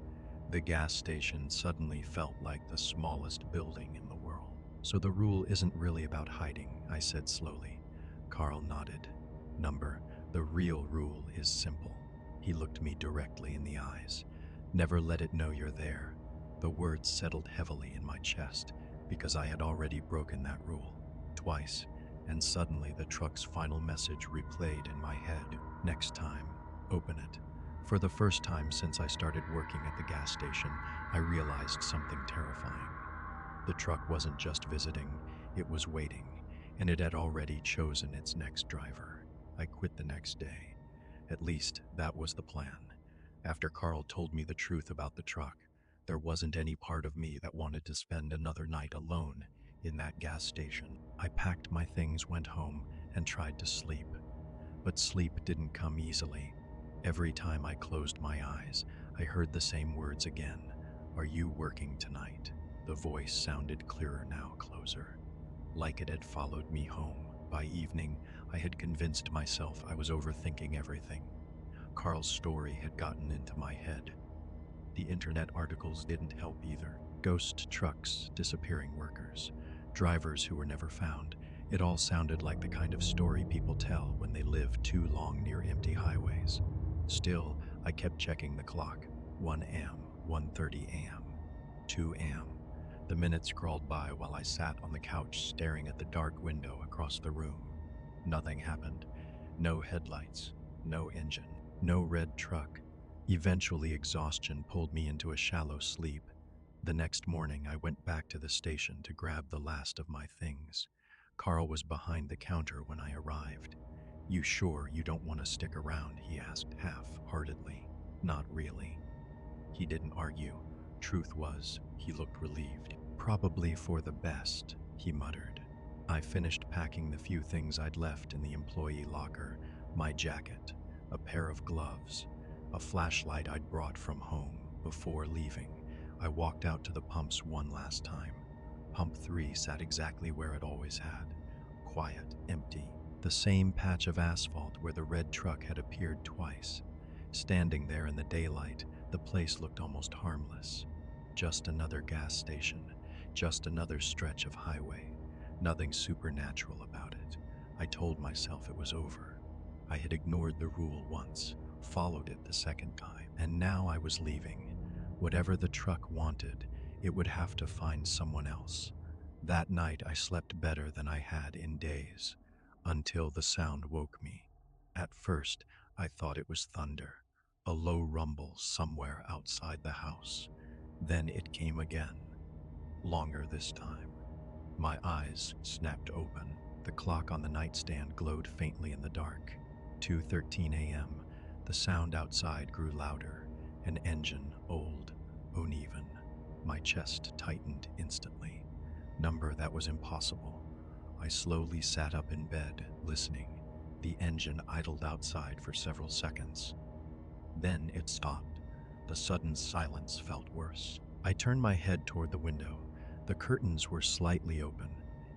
[SPEAKER 1] The gas station suddenly felt like the smallest building in the world. So the rule isn't really about hiding, I said slowly. Carl nodded. The real rule is simple. He looked me directly in the eyes. Never let it know you're there. The words settled heavily in my chest because I had already broken that rule twice, and suddenly the truck's final message replayed in my head. Next time, open it. For the first time since I started working at the gas station, I realized something terrifying. The truck wasn't just visiting, it was waiting, and it had already chosen its next driver. I quit the next day. At least, that was the plan. After Carl told me the truth about the truck, there wasn't any part of me that wanted to spend another night alone in that gas station. I packed my things, went home, and tried to sleep. But sleep didn't come easily. Every time I closed my eyes, I heard the same words again. Are you working tonight? The voice sounded clearer now, closer. Like it had followed me home. By evening, I had convinced myself I was overthinking everything. Carl's story had gotten into my head. The internet articles didn't help either. Ghost trucks, disappearing workers, drivers who were never found. It all sounded like the kind of story people tell when they live too long near empty highways. Still, I kept checking the clock. 1 a.m., 1:30 a.m., 2 a.m. The minutes crawled by while I sat on the couch staring at the dark window across the room. Nothing happened. No headlights, no engine, no red truck. Eventually, exhaustion pulled me into a shallow sleep. The next morning, I went back to the station to grab the last of my things. Carl was behind the counter when I arrived. "You sure you don't want to stick around?" he asked half-heartedly. "Not really." He didn't argue. Truth was, he looked relieved. "Probably for the best," he muttered. I finished packing the few things I'd left in the employee locker: my jacket, a pair of gloves, a flashlight I'd brought from home. Before leaving, I walked out to the pumps one last time. Pump 3 sat exactly where it always had. Quiet, empty. The same patch of asphalt where the red truck had appeared twice. Standing there in the daylight, the place looked almost harmless. Just another gas station, just another stretch of highway. Nothing supernatural about it. I told myself it was over. I had ignored the rule once, followed it the second time, and now I was leaving. Whatever the truck wanted, it would have to find someone else. That night I slept better than I had in days, until the sound woke me. At first, I thought it was thunder, a low rumble somewhere outside the house. Then it came again, longer this time. My eyes snapped open. The clock on the nightstand glowed faintly in the dark. 2:13 a.m. The sound outside grew louder, an engine, old, uneven. My chest tightened instantly. Number that was impossible. I slowly sat up in bed, listening. The engine idled outside for several seconds. Then it stopped. The sudden silence felt worse. I turned my head toward the window. The curtains were slightly open,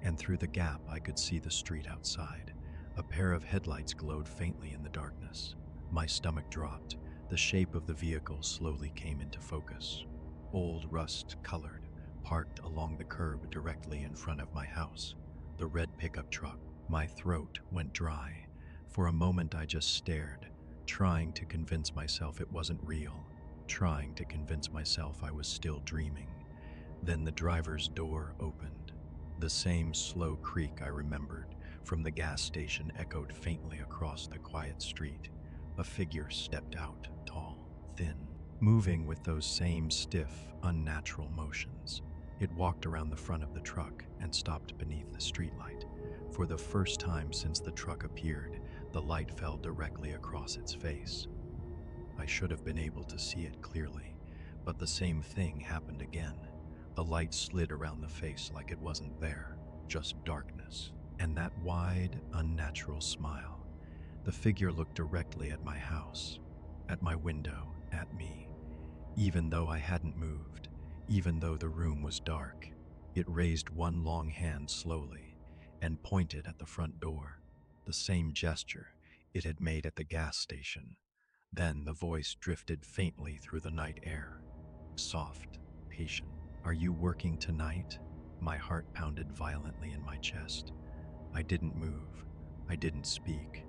[SPEAKER 1] and through the gap I could see the street outside. A pair of headlights glowed faintly in the darkness. My stomach dropped. The shape of the vehicle slowly came into focus. Old, rust-colored, parked along the curb directly in front of my house. The red pickup truck. My throat went dry. For a moment I just stared, trying to convince myself it wasn't real, trying to convince myself I was still dreaming. Then the driver's door opened. The same slow creak I remembered from the gas station echoed faintly across the quiet street. A figure stepped out, tall, thin, moving with those same stiff, unnatural motions. It walked around the front of the truck and stopped beneath the streetlight. For the first time since the truck appeared, the light fell directly across its face. I should have been able to see it clearly, but the same thing happened again. The light slid around the face like it wasn't there, just darkness, and that wide, unnatural smile. The figure looked directly at my house, at my window, at me. Even though I hadn't moved, even though the room was dark, it raised one long hand slowly and pointed at the front door, the same gesture it had made at the gas station. Then the voice drifted faintly through the night air, soft, patient. "Are you working tonight?" My heart pounded violently in my chest. I didn't move. I didn't speak.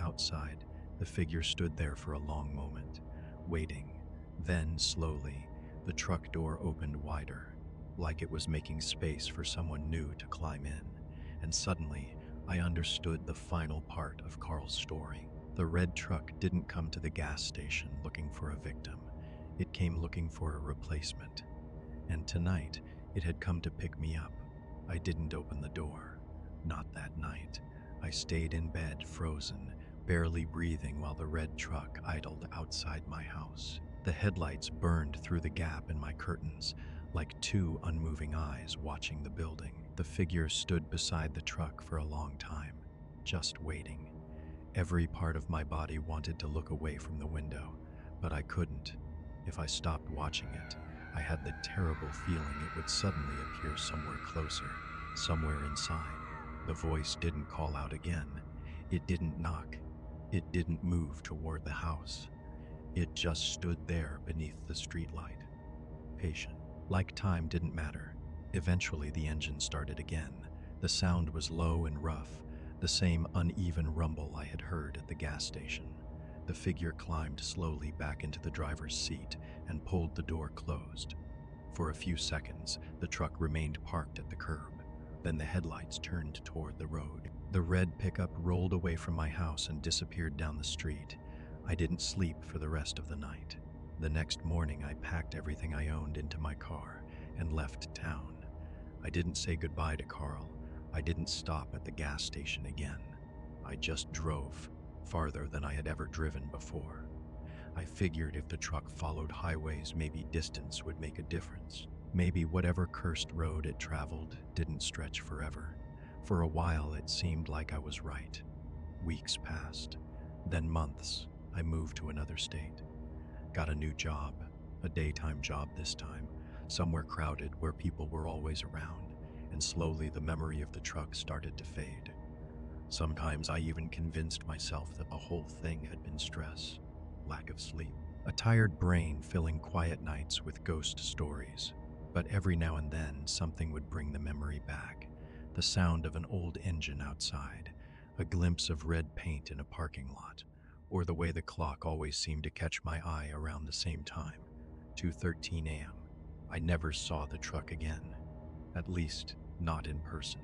[SPEAKER 1] Outside, the figure stood there for a long moment, waiting. Then, slowly, the truck door opened wider, like it was making space for someone new to climb in. And suddenly, I understood the final part of Carl's story. The red truck didn't come to the gas station looking for a victim. It came looking for a replacement. And tonight, it had come to pick me up. I didn't open the door. Not that night. I stayed in bed, frozen, barely breathing while the red truck idled outside my house. The headlights burned through the gap in my curtains, like two unmoving eyes watching the building. The figure stood beside the truck for a long time, just waiting. Every part of my body wanted to look away from the window, but I couldn't. If I stopped watching it, I had the terrible feeling it would suddenly appear somewhere closer, somewhere inside. The voice didn't call out again. It didn't knock. It didn't move toward the house. It just stood there beneath the streetlight, patient. Like time didn't matter. Eventually the engine started again. The sound was low and rough, the same uneven rumble I had heard at the gas station. The figure climbed slowly back into the driver's seat and pulled the door closed. For a few seconds, the truck remained parked at the curb. Then the headlights turned toward the road. The red pickup rolled away from my house and disappeared down the street. I didn't sleep for the rest of the night. The next morning, I packed everything I owned into my car and left town. I didn't say goodbye to Carl. I didn't stop at the gas station again. I just drove, farther than I had ever driven before. I figured if the truck followed highways, maybe distance would make a difference. Maybe whatever cursed road it traveled didn't stretch forever. For a while, it seemed like I was right. Weeks passed, then months. I moved to another state. Got a new job, a daytime job this time, somewhere crowded where people were always around, and slowly the memory of the truck started to fade. Sometimes I even convinced myself that the whole thing had been stress, lack of sleep, a tired brain filling quiet nights with ghost stories. But every now and then, something would bring the memory back. The sound of an old engine outside, a glimpse of red paint in a parking lot, or the way the clock always seemed to catch my eye around the same time, 2:13 a.m. I never saw the truck again, at least not in person.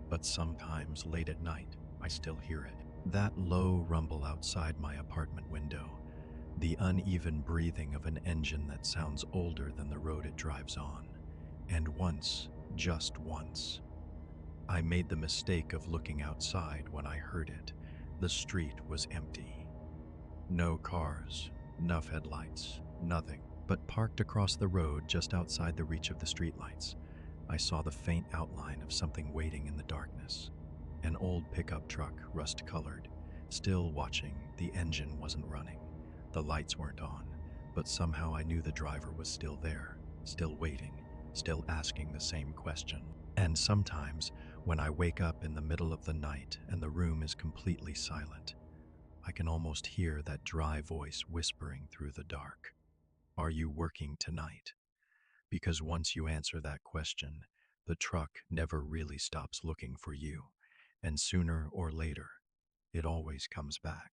[SPEAKER 1] But sometimes late at night, I still hear it. That low rumble outside my apartment window, the uneven breathing of an engine that sounds older than the road it drives on. And once, just once, I made the mistake of looking outside when I heard it. The street was empty. No cars, no headlights, nothing. But parked across the road just outside the reach of the streetlights, I saw the faint outline of something waiting in the darkness. An old pickup truck, rust-colored, still watching. The engine wasn't running. The lights weren't on, but somehow I knew the driver was still there, still waiting, still asking the same question. And sometimes, when I wake up in the middle of the night and the room is completely silent, I can almost hear that dry voice whispering through the dark. Are you working tonight? Because once you answer that question, the truck never really stops looking for you, and sooner or later, it always comes back.